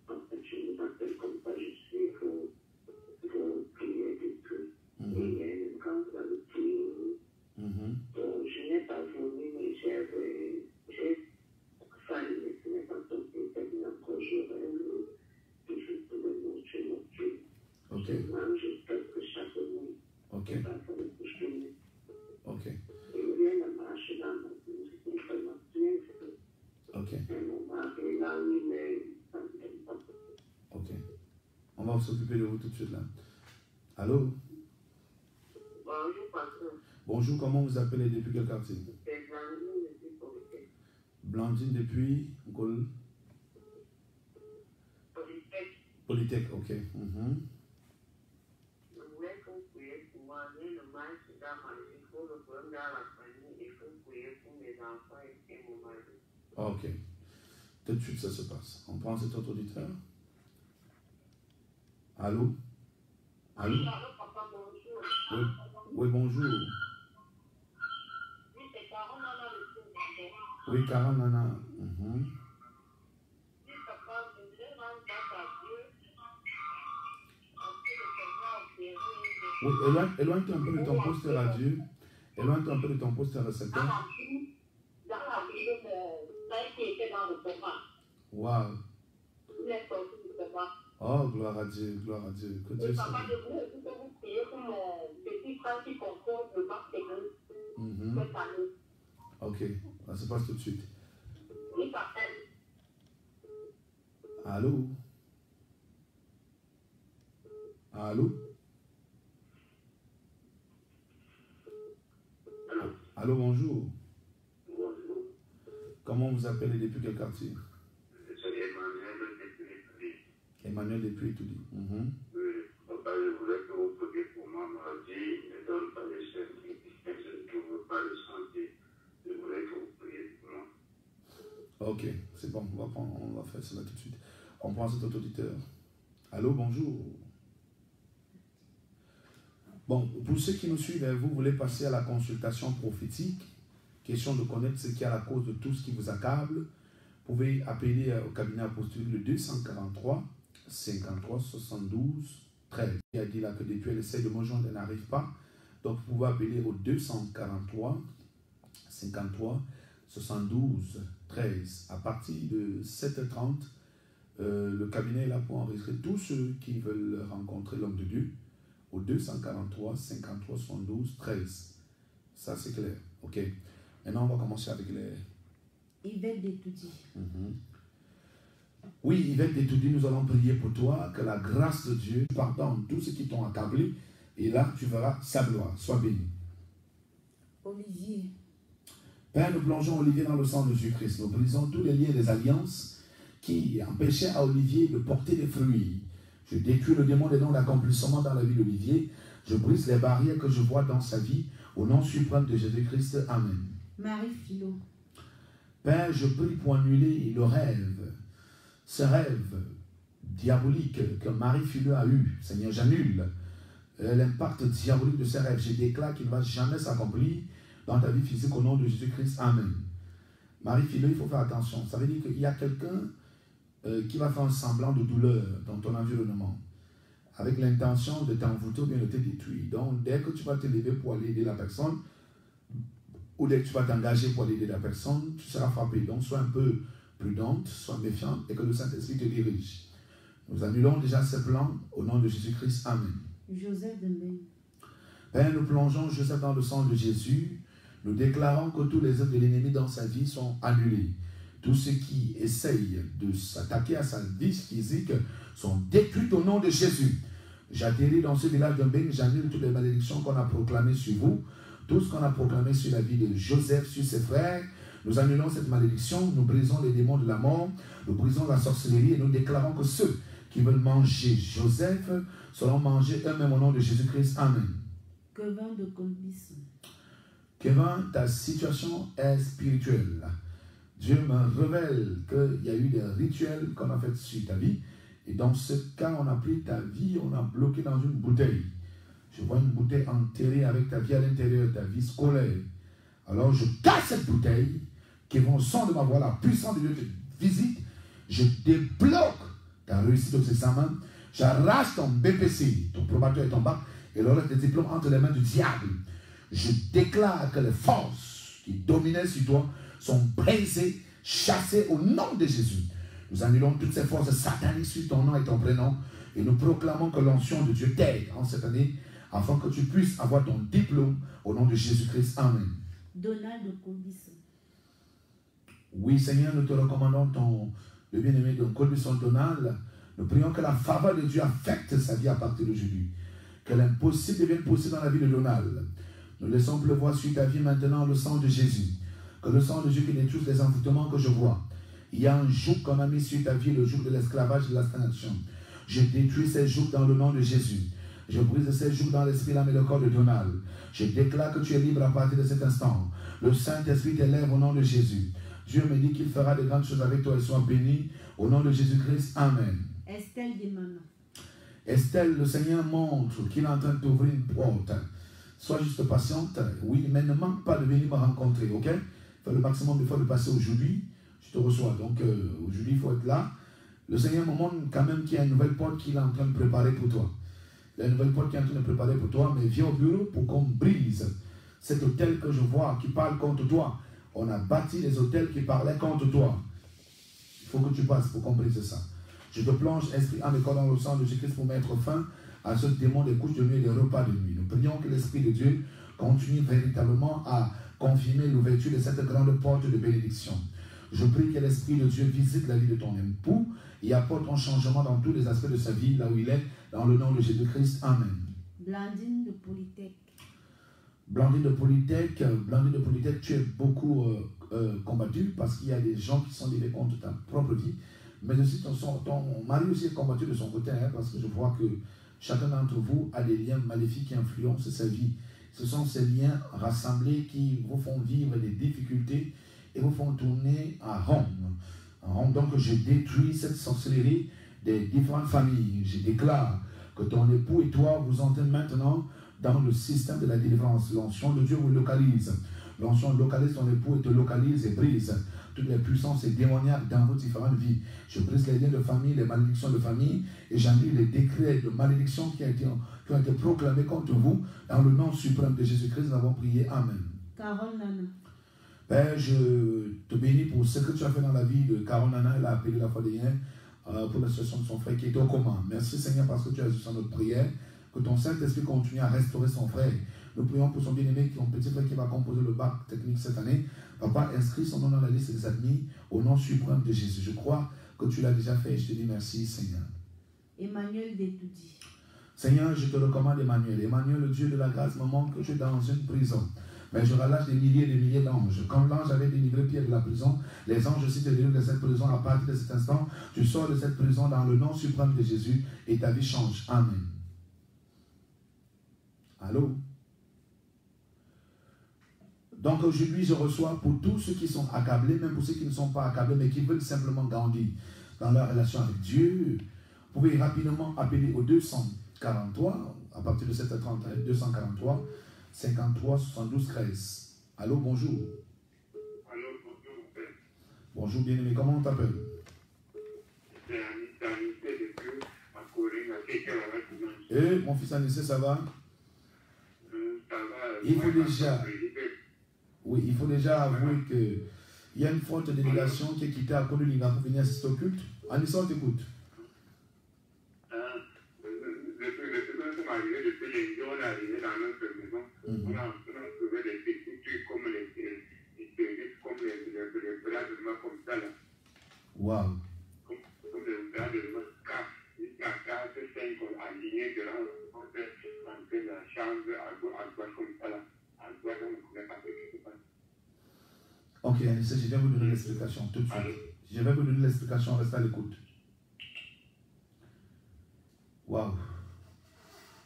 En fait, je vous appelle comme ça, je suis vos prières de tout. Et il y a une grande amitié. Donc, je n'ai pas voulu, mais j'ai failli, ce n'est pas tombé, c'est bien que je juste de montrer. Ok. Je mange presque chaque nuit. Ok. Et parfois, je couche de nuit. Ok. Et rien ne marche dans ma vie. C'est vraiment bien fait. Ok. Et mon mari, là, il est, ça ne m'aime pas. Ok. On va s'occuper de vous tout de suite, là. Allô? Bonjour, pasteur. Bonjour, comment vous appelez depuis quel quartier? C'est Blandine depuis Polytech. Blandine depuis Polytech, ok. Je voulais que vous priez pour moi. J'ai le mal dans ma vie. Il faut le problème dans la famille. Il faut prier pour mes enfants et mon mari. Ok. Tout de suite, ça se passe. On prend cet autre auditeur. Allô? Allô? Allô, papa, bonjour. Oui, bonjour. Oui, c'est Caron Nana le Seigneur. Oui, Karen Nana. Oui, papa, je voudrais rendre grâce à Dieu. Parce que le Seigneur a opéré. Oui, éloigne-toi un peu de ton poste radio. Éloigne-toi un peu de ton poste récepteur. Dans la vie, ça a été fait dans le coma. Waouh. Il est sorti du coma. Oh, gloire à Dieu, gloire à Dieu. Que Dieu Et soit. papa, je voulais aussi que vous priez pour mon petit frère qui compose le bac technique cette année. Ok, ça se passe tout de suite. Oui, papa. Allô? Allô? Allô, bonjour. Bonjour. Comment vous appelez depuis quel quartier? C'est Emmanuel depuis. Emmanuel depuis Étoudi. Oui, papa, je voulais que vous priez pour moi. Mardi, ne donne pas les chaînes qui ne veut pas le sentir. Je voulais que vous priez pour moi. Ok, c'est bon, on va faire cela tout de suite. On prend cet autre auditeur. Allô, bonjour. Bon, pour ceux qui nous suivent, vous voulez passer à la consultation prophétique. Question de connaître ce qui est à la cause de tout ce qui vous accable. Vous pouvez appeler au cabinet apostolique le 243 53 72 13. Il a dit là que depuis elle essaie de me joindre, elle n'arrive pas. Donc vous pouvez appeler au 243 53 72 13. À partir de 7h30, le cabinet est là pour enregistrer tous ceux qui veulent rencontrer l'homme de Dieu au 243 53 72 13. Ça c'est clair. Ok. Maintenant on va commencer avec les... Yvette d'Étoudi. Oui, Yvette et Toudi, nous allons prier pour toi, que la grâce de Dieu pardonne tous ceux qui t'ont accablé, et là, tu verras sa gloire. Sois béni. Olivier. Père, nous plongeons Olivier dans le sang de Jésus-Christ. Nous brisons tous les liens des alliances qui empêchaient à Olivier de porter des fruits. Je détruis le démon des noms d'accomplissement dans la vie d'Olivier. Je brise les barrières que je vois dans sa vie. Au nom suprême de Jésus-Christ. Amen. Marie-Philo. Père, je prie pour annuler le rêve, ce rêve diabolique que Marie-Philo a eu. Seigneur, j'annule l'impact diabolique de ce rêve. Je déclare qu'il ne va jamais s'accomplir dans ta vie physique au nom de Jésus-Christ. Amen. Marie-Philo, il faut faire attention. Ça veut dire qu'il y a quelqu'un qui va faire un semblant de douleur dans ton environnement avec l'intention de t'envoûter ou bien de te détruire. Donc, dès que tu vas te lever pour aller aider la personne, ou dès que tu vas t'engager pour aller aider la personne, tu seras frappé. Donc, sois un peu prudente, sois méfiante et que le Saint-Esprit te dirige. Nous annulons déjà ce plan au nom de Jésus-Christ. Amen. Joseph Dembé. Père, nous plongeons Joseph dans le sang de Jésus. Nous déclarons que tous les œuvres de l'ennemi dans sa vie sont annulés. Tous ceux qui essayent de s'attaquer à sa vie physique sont détruits au nom de Jésus. J'atterris dans ce village de Mbeng, j'annule toutes les malédictions qu'on a proclamées sur vous, tout ce qu'on a proclamé sur la vie de Joseph, sur ses frères. Nous annulons cette malédiction, nous brisons les démons de la mort, nous brisons la sorcellerie et nous déclarons que ceux qui veulent manger Joseph seront mangés eux-mêmes au nom de Jésus-Christ. Amen. Kevin de Colbis. Kevin, ta situation est spirituelle. Dieu me révèle qu'il y a eu des rituels qu'on a fait sur ta vie. Et dans ce cas, on a pris ta vie, on a bloqué dans une bouteille. Je vois une bouteille enterrée avec ta vie à l'intérieur, ta vie scolaire. Alors je casse cette bouteille, qui vont au son de ma voix, la puissance de Dieu te visite. Je débloque ta réussite aux examens. J'arrache ton BPC, ton probateur et ton bac, et le reste des diplômes entre les mains du diable. Je déclare que les forces qui dominaient sur toi sont brisées, chassées au nom de Jésus. Nous annulons toutes ces forces sataniques sur ton nom et ton prénom et nous proclamons que l'onction de Dieu t'aide en cette année afin que tu puisses avoir ton diplôme au nom de Jésus-Christ. Amen. Donald de Colbisson. Oui, Seigneur, nous te recommandons le bien-aimé de Colbisson Donald. Nous prions que la faveur de Dieu affecte sa vie à partir d'aujourd'hui. Que l'impossible devienne possible dans la vie de Donald. Nous laissons pleuvoir sur ta vie maintenant le sang de Jésus. Que le sang de Jésus qui détruise les envoûtements que je vois. Il y a un joug qu'on a mis sur ta vie, le joug de l'esclavage et de la stagnation. Je détruis ces jougs dans le nom de Jésus. Je brise ces jougs dans l'esprit, l'âme et le corps de Donald. Je déclare que tu es libre à partir de cet instant. Le Saint-Esprit t'élève au nom de Jésus. Dieu me dit qu'il fera de grandes choses avec toi et sois béni au nom de Jésus-Christ. Amen. Estelle Demana. Estelle, le Seigneur montre qu'il est en train d'ouvrir une porte. Sois juste patiente. Oui, mais ne manque pas de venir me rencontrer, ok? Fais le maximum de fois de passer aujourd'hui. Je te reçois. Donc aujourd'hui, il faut être là. Le Seigneur me montre quand même qu'il y a une nouvelle porte qu'il est en train de préparer pour toi. Il y a une nouvelle porte qu'il est en train de préparer pour toi, mais viens au bureau pour qu'on brise cet hôtel que je vois qui parle contre toi. On a bâti des hôtels qui parlaient contre toi. Il faut que tu passes pour qu'on brise ça. Je te plonge, esprit, âme et corps dans le sang de Jésus-Christ pour mettre fin à ce démon des couches de nuit et des repas de nuit. Nous prions que l'Esprit de Dieu continue véritablement à confirmer l'ouverture de cette grande porte de bénédiction. Je prie que l'Esprit de Dieu visite la vie de ton époux et apporte un changement dans tous les aspects de sa vie, là où il est, dans le nom de Jésus-Christ. Amen. Blandine de Polytech. Blandine de Polytech, tu es beaucoup combattu parce qu'il y a des gens qui sont livrés contre ta propre vie, mais aussi ton mari aussi est combattu de son côté, hein, parce que je vois que chacun d'entre vous a des liens maléfiques qui influencent sa vie. Ce sont ces liens rassemblés qui vous font vivre des difficultés et vous font tourner à rond. Donc je détruis cette sorcellerie des différentes familles. Je déclare que ton époux et toi vous entrez maintenant dans le système de la délivrance. L'onction de Dieu vous localise. L'onction localise ton époux et te localise et brise toutes les puissances et démoniaques dans vos différentes vies. Je brise les liens de famille, les malédictions de famille et j'annule les décrets de malédiction qui ont été proclamés contre vous. Dans le nom suprême de Jésus-Christ, nous avons prié. Amen. Carole Nana. Père, je te bénis pour ce que tu as fait dans la vie de Carole Nana. Elle a appelé la fois d'hier pour la situation de son frère qui était au coma. Merci Seigneur parce que tu as reçu notre prière. Que ton Saint-Esprit continue à restaurer son frère. Nous prions pour son bien-aimé, son petit frère qui va composer le bac technique cette année. Papa, inscris son nom dans la liste des admis au nom suprême de Jésus. Je crois que tu l'as déjà fait. Je te dis merci, Seigneur. Emmanuel d'Etoudi. Seigneur, je te recommande Emmanuel. Emmanuel, le Dieu de la grâce, me montre que je suis dans une prison. Mais je relâche des milliers et des milliers d'anges. Comme l'ange avait délivré Pierre de la prison, les anges aussi te délivrent de cette prison. À partir de cet instant, tu sors de cette prison dans le nom suprême de Jésus et ta vie change. Amen. Allô? Donc aujourd'hui, je reçois pour tous ceux qui sont accablés, même pour ceux qui ne sont pas accablés, mais qui veulent simplement grandir dans leur relation avec Dieu. Vous pouvez rapidement appeler au 243, à partir de 7h30, 243, 53, 72, 13. Allô, bonjour. Allô, bonjour, père. Bonjour, bien-aimé, comment on t'appelle? C'est Anissé depuis à Corée, à quelqu'un avec moi. Eh, mon fils Anissé, ça va? Ça va. Il faut déjà... Oui, il faut déjà avouer qu'il y a une forte délégation qui est quittée à Kololinga pour venir assister au culte. Anissé, on t'écoute. Le second qui m'est arrivé depuis les jours, on est arrivé dans notre maison. On a trouvé des petits trucs comme les bras de main comme ça là. Waouh. Comme les bras de main 4, 5 alignés devant la chambre à droite comme ça là. À droite, on ne pouvait pas faire quelque chose. Ok, Anissé, je vais vous donner l'explication tout de suite. Je vais vous donner l'explication, restez à l'écoute. Waouh.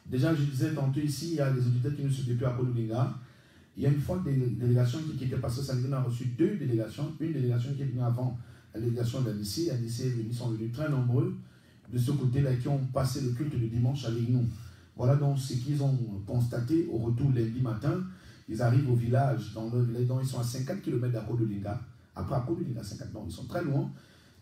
Déjà, je disais tantôt ici, il y a des auditeurs qui nous suivent depuis à Kololinga. Il y a une forte délégation qui était passée. Samedi, on a reçu 2 délégations. Une délégation qui est venue avant la délégation d'Anissé. Anissé est venu, ils sont venus très nombreux de ce côté-là qui ont passé le culte de dimanche avec nous. Voilà donc ce qu'ils ont constaté au retour lundi matin. Ils arrivent au village, dans leur village, donc ils sont à 50 km d'Akololinga. Après Akololinga, 50 km, ils sont très loin.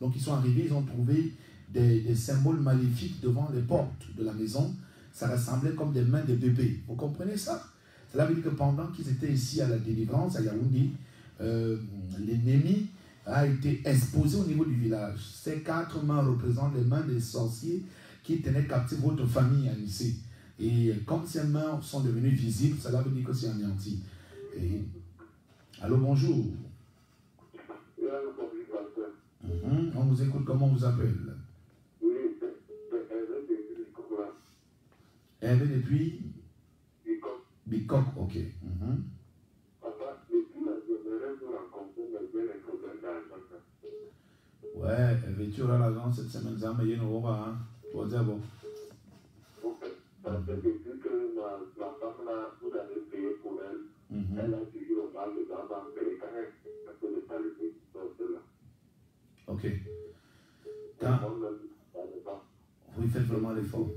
Donc ils sont arrivés, ils ont trouvé des symboles maléfiques devant les portes de la maison. Ça ressemblait comme des mains de bébés. Vous comprenez ça? Cela veut dire que pendant qu'ils étaient ici à la délivrance, à Yaoundé, l'ennemi a été exposé au niveau du village. Ces 4 mains représentent les mains des sorciers qui tenaient captif votre famille à Anissé. Et comme ces mains sont devenues visibles, cela veut dire que c'est anéanti. Et... Allô, bonjour. On vous écoute, comment on vous appelle? Oui, c'est Hervé depuis Bicoc. Hervé depuis Bicoc, ok. Papa, depuis la j'aimerais vous rencontrer, mais j'ai un problème d'argent. Ouais, Hervé, tu auras l'argent cette semaine, ça mais il y a une hein. Tu vas dire bon. Parce que depuis que ma femme, là, vous avez payé pour elle, elle a toujours le mal de d'argent payé quand même. Parce que le salaire pour cela. Ok. Quand... Oui, faites vraiment l'effort.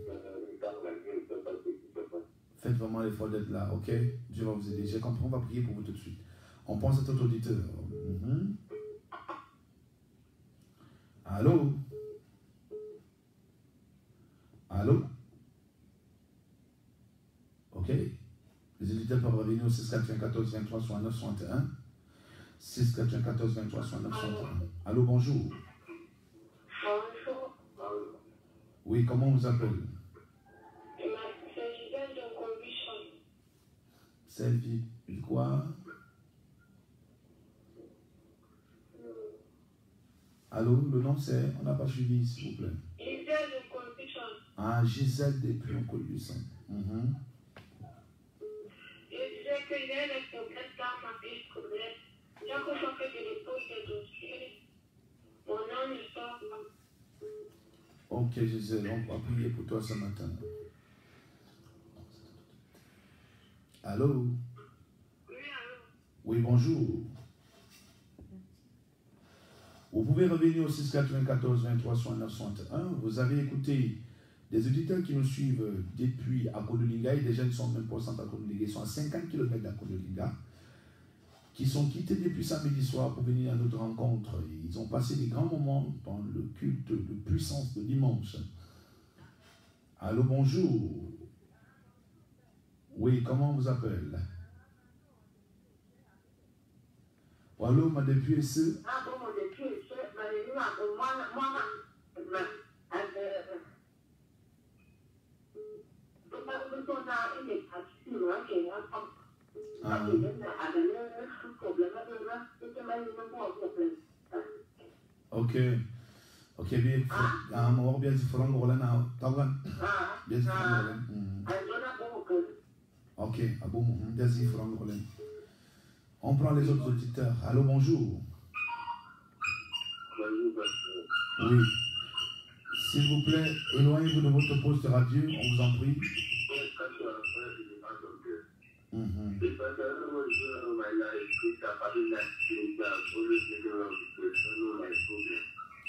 Faites vraiment l'effort d'être là, ok? Dieu va vous aider. J'ai compris, on va prier pour vous tout de suite. On pense à tout auditeur. Allô? Allô? Ok? Les éditeurs peuvent revenir au 694 23 69 61. 694 23 69 61. Allô, bonjour. Bonjour. Oui, comment on vous appelle? C'est Gisèle de Combuchon. Selvi, quoi? Allô, le nom c'est... On n'a pas suivi, s'il vous plaît. Gisèle de Combuchon. Ah, Gisèle depuis Colbuisson. Je disais qu'il y a des problèmes dans ma vie scolaire. Chaque fois que je dépose des dossiers, mon nom ne sort pas. Ok, Gisèle, on va prier pour toi ce matin. Allô? Oui, allô? Oui, bonjour. Vous pouvez revenir au 694 23 69 61. Vous avez écouté des auditeurs qui nous suivent depuis Akololinga, et déjà ils sont même pas à Akololinga, ils sont à 50 km d'Akololinga, qui sont quittés depuis samedi soir pour venir à notre rencontre. Ils ont passé des grands moments dans le culte de puissance de dimanche. Allô, bonjour. Oui, comment on vous appelle? Allô, ma depuis ce. Ok. Ok, bien dit Franck Roland, Tagan. Bien dit Franck Roland. Ok, ah bon, bien dit Franck Roland. On prend les autres auditeurs. Allô, bonjour. Oui. S'il vous plaît, éloignez-vous de votre poste de radio, on vous en prie.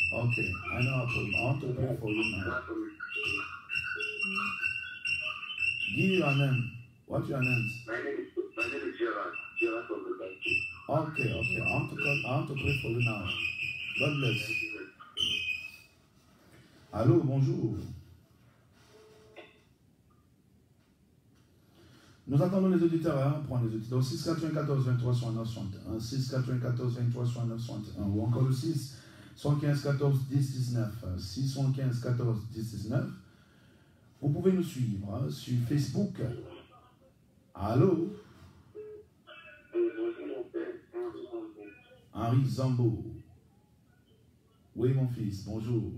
Okay, I know how to. I want to pray for you now. Give your name. What's your name? My name is Gerard. Gerard from the bank. Okay. I want to pray for you now. God bless. Allô, bonjour. Nous attendons les auditeurs, hein? On prend les auditeurs. 6 94 23 69 61, 6 94 23 69 61, ou encore le 6 115 14 10 19, 6 115 14 10 19. Vous pouvez nous suivre hein, sur Facebook. Allô? Henri Zambo. Oui, mon fils, bonjour.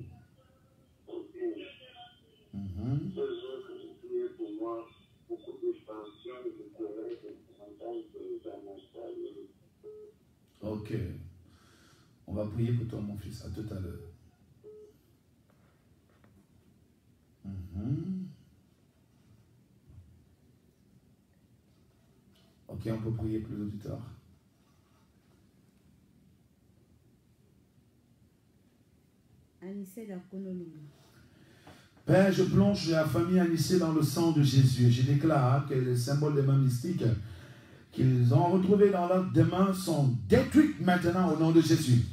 Ok. On va prier pour toi, mon fils. À tout à l'heure. Ok, on peut prier pour les auditeurs. Père, je plonge la famille Anissé dans le sang de Jésus. Je déclare que les symboles des mains mystiques qu'ils ont retrouvés dans leurs mains sont détruits maintenant au nom de Jésus.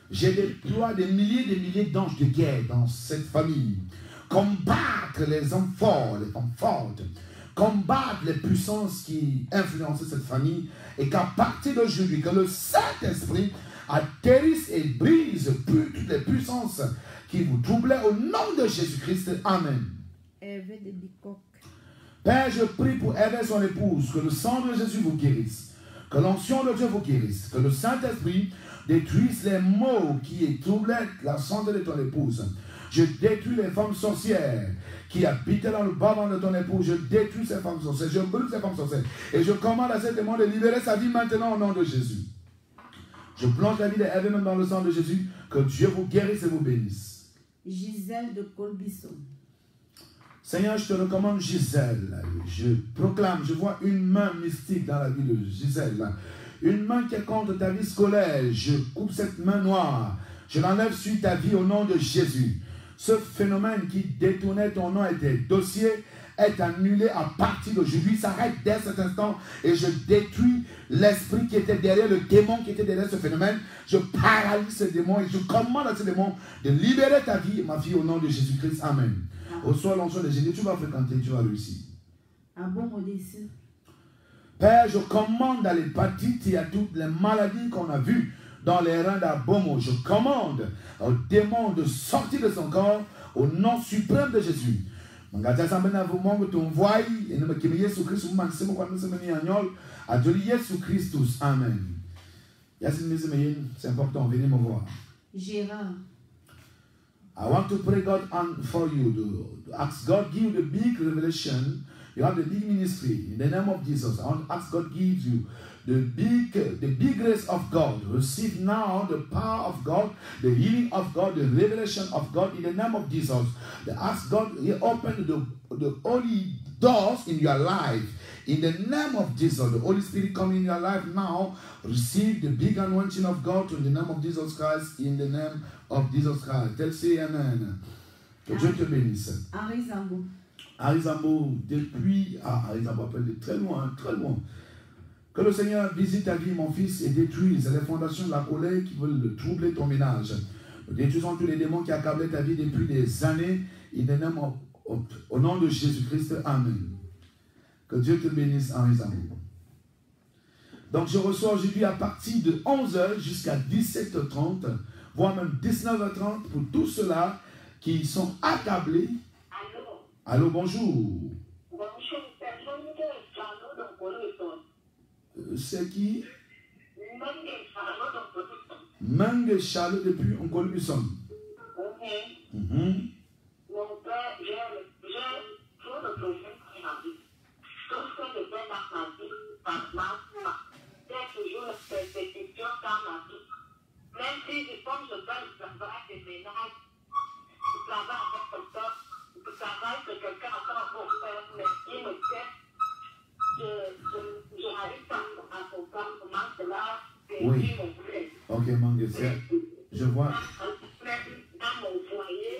Je déploie des milliers d'anges de guerre dans cette famille. Combattre les hommes forts, les femmes fortes. Combattre les puissances qui influencent cette famille. Et qu'à partir d'aujourd'hui, que le Saint-Esprit atterrisse et brise toutes les puissances qui vous troublaient au nom de Jésus-Christ. Amen. Père, je prie pour Hervé et son épouse, que le sang de Jésus vous guérisse, que l'onction de Dieu vous guérisse, que le Saint-Esprit détruise les maux qui troublaient la santé de ton épouse. Je détruis les femmes sorcières qui habitaient dans le bas de ton épouse. Je détruis ces femmes sorcières, je brûle ces femmes sorcières. Et je commande à ces démons de libérer sa vie maintenant au nom de Jésus. Je plonge la vie d'Hervé même dans le sang de Jésus, que Dieu vous guérisse et vous bénisse. Gisèle de Colbisson. Seigneur, je te recommande Gisèle. Je proclame, je vois une main mystique dans la vie de Gisèle. Une main qui est contre ta vie scolaire. Je coupe cette main noire. Je l'enlève sur ta vie au nom de Jésus. Ce phénomène qui détournait ton nom et tes dossiers est annulé à partir d'aujourd'hui. S'arrête dès cet instant et je détruis l'esprit qui était derrière, le démon qui était derrière ce phénomène. Je paralyse ce démon et je commande à ce démon de libérer ta vie, ma fille, au nom de Jésus-Christ. Amen. Au soir, l'onction de Jésus, tu vas fréquenter, tu vas réussir. Père, je commande à l'hépatite et à toutes les maladies qu'on a vues dans les reins d'Abomo. Je commande au démon de sortir de son corps au nom suprême de Jésus. Mangata sambena vumongo tumvai ene makimi Yesu Kristo mansemo kwa nse meni anyol adoli Yesu Christus. Amen. Yasin mezemeyen, c'est important, venez me voir. Gérard. I want to pray God for you to ask God give you the big revelation. You have the big ministry in the name of Jesus. I want to ask God gives you the big grace of God. Receive now the power of God, the healing of God, the revelation of God in the name of Jesus. Ask God to open the holy doors in your life. In the name of Jesus, the Holy Spirit come in your life now. Receive the big anointing of God in the name of Jesus Christ. In the name of Jesus Christ. Tell say amen. Que Dieu te bénisse. Henri Zambo. Henri Zambo, depuis... Henri Zambo appelle de très loin, très loin. Que le Seigneur visite ta vie, mon fils, et détruise les fondations de la colère qui veulent troubler ton ménage. Nous détruisons tous les démons qui accablaient ta vie depuis des années. Au nom de Jésus-Christ, amen. Que Dieu te bénisse, Henri Zambo. Donc je reçois aujourd'hui à partir de 11h jusqu'à 17h30, voire même 19h30 pour tous ceux-là qui sont accablés. Allô, bonjour. C'est qui? Mange Charles depuis Nkolbisson. une persécution dans ma vie. Même si comme je fais le travail de ménage, je travaille avec quelqu'un, je travaille avec quelqu'un encore pour faire, mais il me fait, je n'arrive pas à comprendre comment cela détruit mon frère. Ok, Mangue, je vois. Dans mon foyer,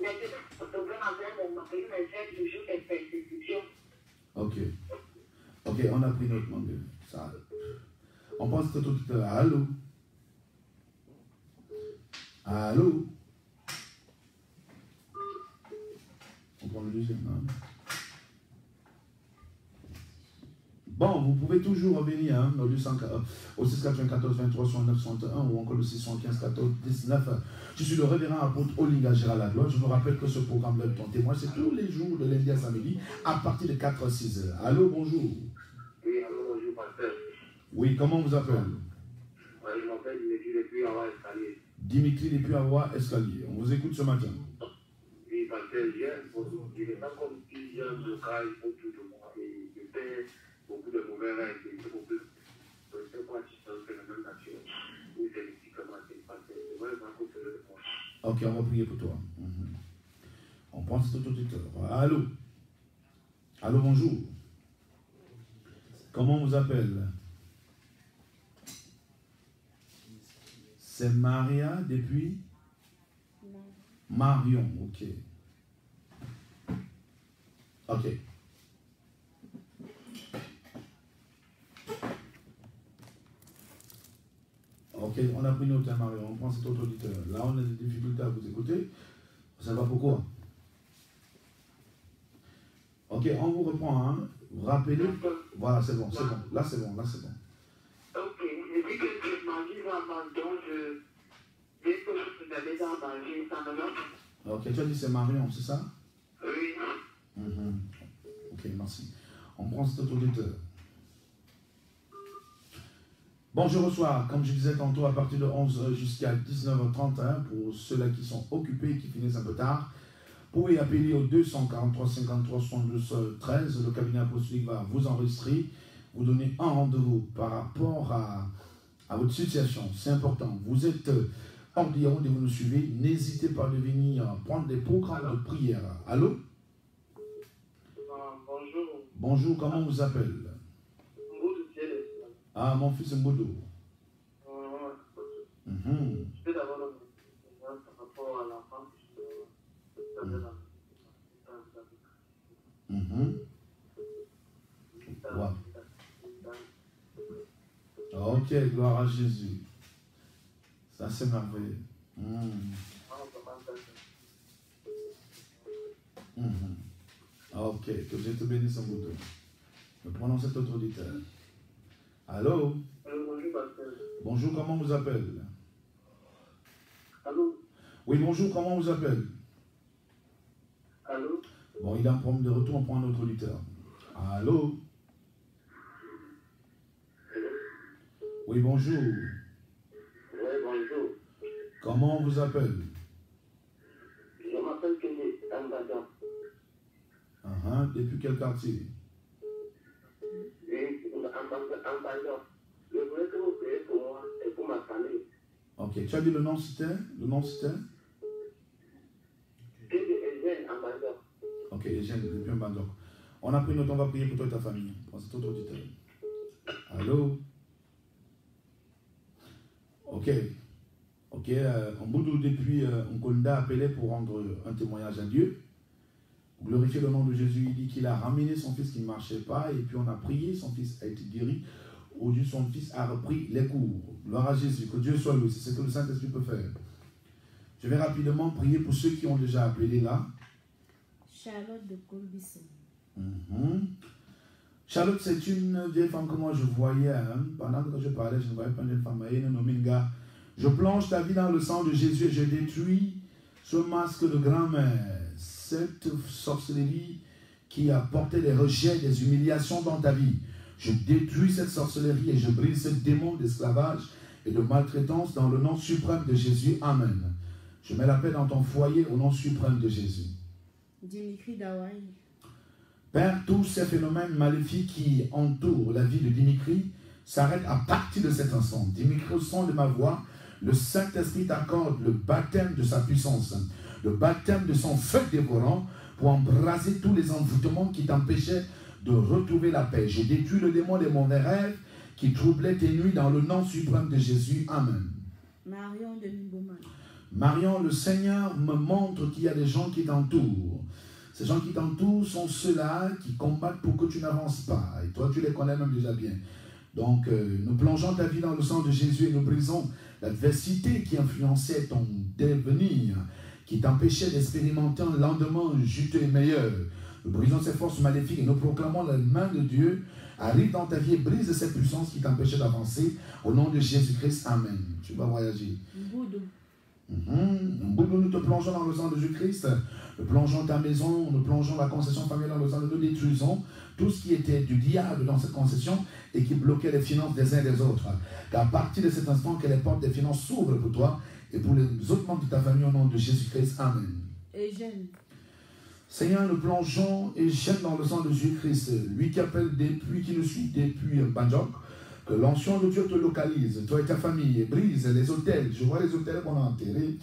mais je problème avec mon mari, mais j'ai toujours des persécutions. Ok. Ok, on a pris notre Mangue. Ça. On pense que tout à l'heure. Allô? Allô? On prend le deuxième. Hein? Bon, vous pouvez toujours revenir hein, au 694 23 69 61 ou encore le 615 14 19. Je suis le révérend apôtre Olinga Gérald Lagloire. Je vous rappelle que ce programme de ton témoin, c'est tous les jours de lundi à samedi à partir de 4 à 6 heures. Allô, bonjour. Oui, allô, bonjour, pasteur. Oui, comment on vous appelle? Je m'appelle Dimitri depuis Awa Escalier. Dimitri depuis Awa Escalier. On vous écoute ce matin. Oui, pasteur, je n'ai pas comme plusieurs blocages autour de moi et je fais beaucoup de mauvais rêves et beaucoup de... Je ne sais pas si c'est un phénomène naturel ou génétiquement c'est passé. C'est vraiment que c'est le point. Ok, on va prier pour toi. On prend cet auditeur. Allô? Allô, bonjour. Comment on vous appelle? C'est Maria depuis? Marion, ok. Ok. Ok, on a pris notre temps, Marion. On prend cet autre auditeur. Là, on a des difficultés à vous écouter. On ne sait pas pourquoi. Ok, on vous reprend. Hein. Vous rappelez. Voilà, c'est bon, c'est bon. Là, c'est bon, là, c'est bon. Ok, je dis que je mange vraiment, donc dès que vous allez dans manger, ça me va. Ok, tu as dit c'est Marion, c'est ça? Oui. Ok, merci. On prend cet autre auditeur. Bon, je reçois, comme je disais tantôt, à partir de 11h jusqu'à 19h30, hein, pour ceux-là qui sont occupés et qui finissent un peu tard. Vous pouvez appeler au 243 53 72 13. Le cabinet apostolique va vous enregistrer, vous donner un rendez-vous par rapport à votre situation. C'est important. Vous êtes hors d'Iran et vous nous suivez. N'hésitez pas à venir prendre des programmes de prière. Allô? Bonjour. Bonjour, comment on vous appelle? Ah, mon fils Mboudou. Je vais d'abord par rapport à la femme Ok, gloire à Jésus. Ça, c'est merveilleux. Ok, que Dieu te bénisse en Mboudou. Nous prenons cet autre auditeur. Allô? Bonjour, pasteur. Bonjour, comment on vous appelle? Allô? Oui, bonjour, comment on vous appelle? Allô? Bon, il a un problème de retour, on prend un autre auditeur. Allô? Oui, bonjour. Oui, bonjour. Comment on vous appelle? Je m'appelle Kéné Ambadon. Depuis quel quartier? Ambadon. Je voulais que vous priez pour moi et pour ma famille. Ok, tu as dit le nom c'était? Le nom c'était? Eugène Ambadon. Ok, Eugène, depuis un bandok. On a pris notre temps, on va prier pour toi et ta famille. Prends cet autre auditeur. Allô? Ok. Ok, Mboudou depuis Nkonda appelé pour rendre un témoignage à Dieu. Glorifier le nom de Jésus, il dit qu'il a ramené son fils qui ne marchait pas et puis on a prié, son fils a été guéri. Aujourd'hui, son fils a repris les cours. Gloire à Jésus, que Dieu soit loué, c'est ce que le Saint-Esprit peut faire. Je vais rapidement prier pour ceux qui ont déjà appelé là. Charlotte de Colbisson. Charlotte, c'est une vieille femme que moi je voyais. Hein, pendant que je parlais, je ne voyais pas une vieille femme. Je plonge ta vie dans le sang de Jésus et je détruis ce masque de grand-mère. Cette sorcellerie qui a porté des rejets, des humiliations dans ta vie. Je détruis cette sorcellerie et je brise ce démon d'esclavage et de maltraitance dans le nom suprême de Jésus. Amen. Je mets la paix dans ton foyer au nom suprême de Jésus. Dimitri Dawai. Père, tous ces phénomènes maléfiques qui entourent la vie de Dimitri, s'arrête à partir de cet instant. Dis, micro son de ma voix, le Saint-Esprit t'accorde le baptême de sa puissance, le baptême de son feu dévorant pour embraser tous les envoûtements qui t'empêchaient de retrouver la paix. Je détruis le démon des mauvais rêves qui troublait tes nuits dans le nom suprême de Jésus. Amen. Marion de Niboman. Marion, le Seigneur me montre qu'il y a des gens qui t'entourent. Ces gens qui t'entourent sont ceux-là qui combattent pour que tu n'avances pas. Et toi, tu les connais même déjà bien. Donc, nous plongeons ta vie dans le sang de Jésus et nous brisons l'adversité qui influençait ton devenir, qui t'empêchait d'expérimenter un lendemain juteux et meilleur. Nous brisons ces forces maléfiques et nous proclamons la main de Dieu arrive dans ta vie et brise cette puissance qui t'empêchait d'avancer. Au nom de Jésus-Christ, Amen. Tu vas voyager. Nous te plongeons dans le sang de Jésus-Christ. Nous plongeons ta maison, nous plongeons la concession familiale dans le sang de nous détruisons tout ce qui était du diable dans cette concession et qui bloquait les finances des uns et des autres. Qu'à partir de cet instant, que les portes des finances s'ouvrent pour toi et pour les autres membres de ta famille au nom de Jésus-Christ. Amen. Eugène. Seigneur, nous plongeons et Eugène dans le sang de Jésus-Christ. Lui qui appelle depuis, qui nous suit depuis Bangkok, que l'onction de Dieu te localise, toi et ta famille, et brise les autels. Je vois les autels qu'on a enterrés,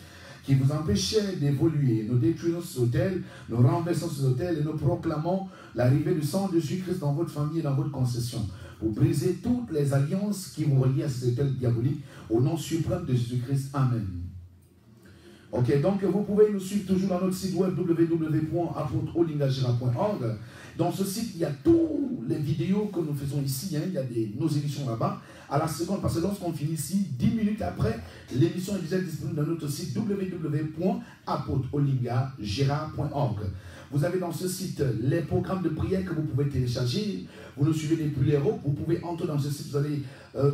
qui vous empêchaient d'évoluer. Nous détruisons ces autels, nous renversons ces autels et nous proclamons l'arrivée du sang de Jésus-Christ dans votre famille et dans votre concession. Pour briser toutes les alliances qui vous relient à ces autels diaboliques, au nom suprême de Jésus-Christ. Amen. Ok, donc vous pouvez nous suivre toujours dans notre site web www.apôtreolingagera.org. Dans ce site, il y a toutes les vidéos que nous faisons ici. Il y a nos émissions là-bas. À la seconde, parce que lorsqu'on finit ici, 10 minutes après, l'émission est déjà disponible dans notre site www.apôtreolingagera.org. Vous avez dans ce site les programmes de prière que vous pouvez télécharger. Vous nous suivez les plus héros. Vous pouvez entrer dans ce site. Vous allez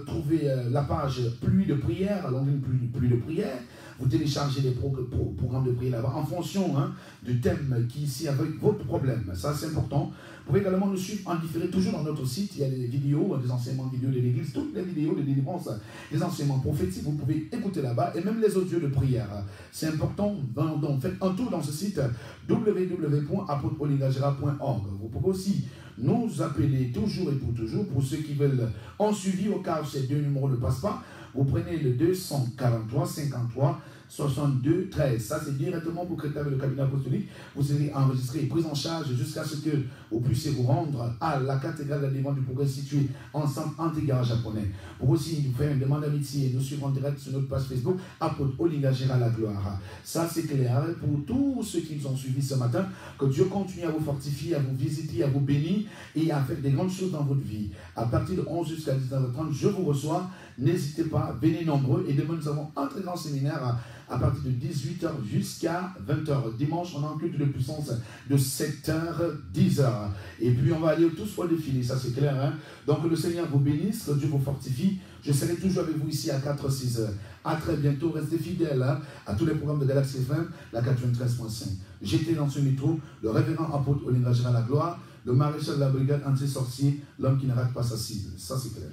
trouver la page pluie de prière, l'onglet pluie de prière. Vous téléchargez les programmes de prière là-bas en fonction du thème qui est ici avec votre problème. Ça, c'est important. Vous pouvez également nous suivre en différé toujours dans notre site. Il y a des vidéos, des enseignements vidéo de l'église, toutes les vidéos de délivrance, des enseignements prophétiques. Vous pouvez écouter là-bas et même les audios de prière. C'est important. Donc, faites un tour dans ce site www.apôtreolingagera.org. Vous pouvez aussi nous appeler toujours et pour toujours pour ceux qui veulent en suivi au cas où ces deux numéros ne passent pas. Vous prenez le 243 53 62 13. Ça, c'est directement pour Créteil avec le cabinet apostolique. Vous serez enregistré et pris en charge jusqu'à ce que vous puissiez vous rendre à la cathédrale de la Délivrance du Progrès située en centre anti-gare japonais. Pour aussi nous faire une demande d'amitié et nous suivre en direct sur notre page Facebook, Apôtre Olingagera la gloire. Ça, c'est clair pour tous ceux qui nous ont suivis ce matin. Que Dieu continue à vous fortifier, à vous visiter, à vous bénir et à faire des grandes choses dans votre vie. À partir de 11 jusqu'à 19h30, je vous reçois. N'hésitez pas, venez nombreux. Et demain, nous avons un très grand séminaire à partir de 18h jusqu'à 20h. Dimanche, on a un culte de puissance de 7h, 10h. Et puis, on va aller tous fois défiler, ça c'est clair. Donc, le Seigneur vous bénisse, que Dieu vous fortifie. Je serai toujours avec vous ici à 4-6h. À très bientôt. Restez fidèles à tous les programmes de Galaxy FM, la 93.5. J'étais dans ce métro, le révérend apôtre Olingagera la gloire, le maréchal de la brigade anti-sorcier, l'homme qui ne rate pas sa cible. Ça c'est clair.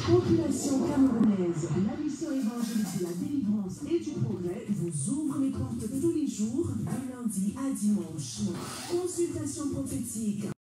Population camerounaise, la mission évangélique de la délivrance et du progrès vous ouvre les portes tous les jours, de lundi à dimanche. Consultation prophétique.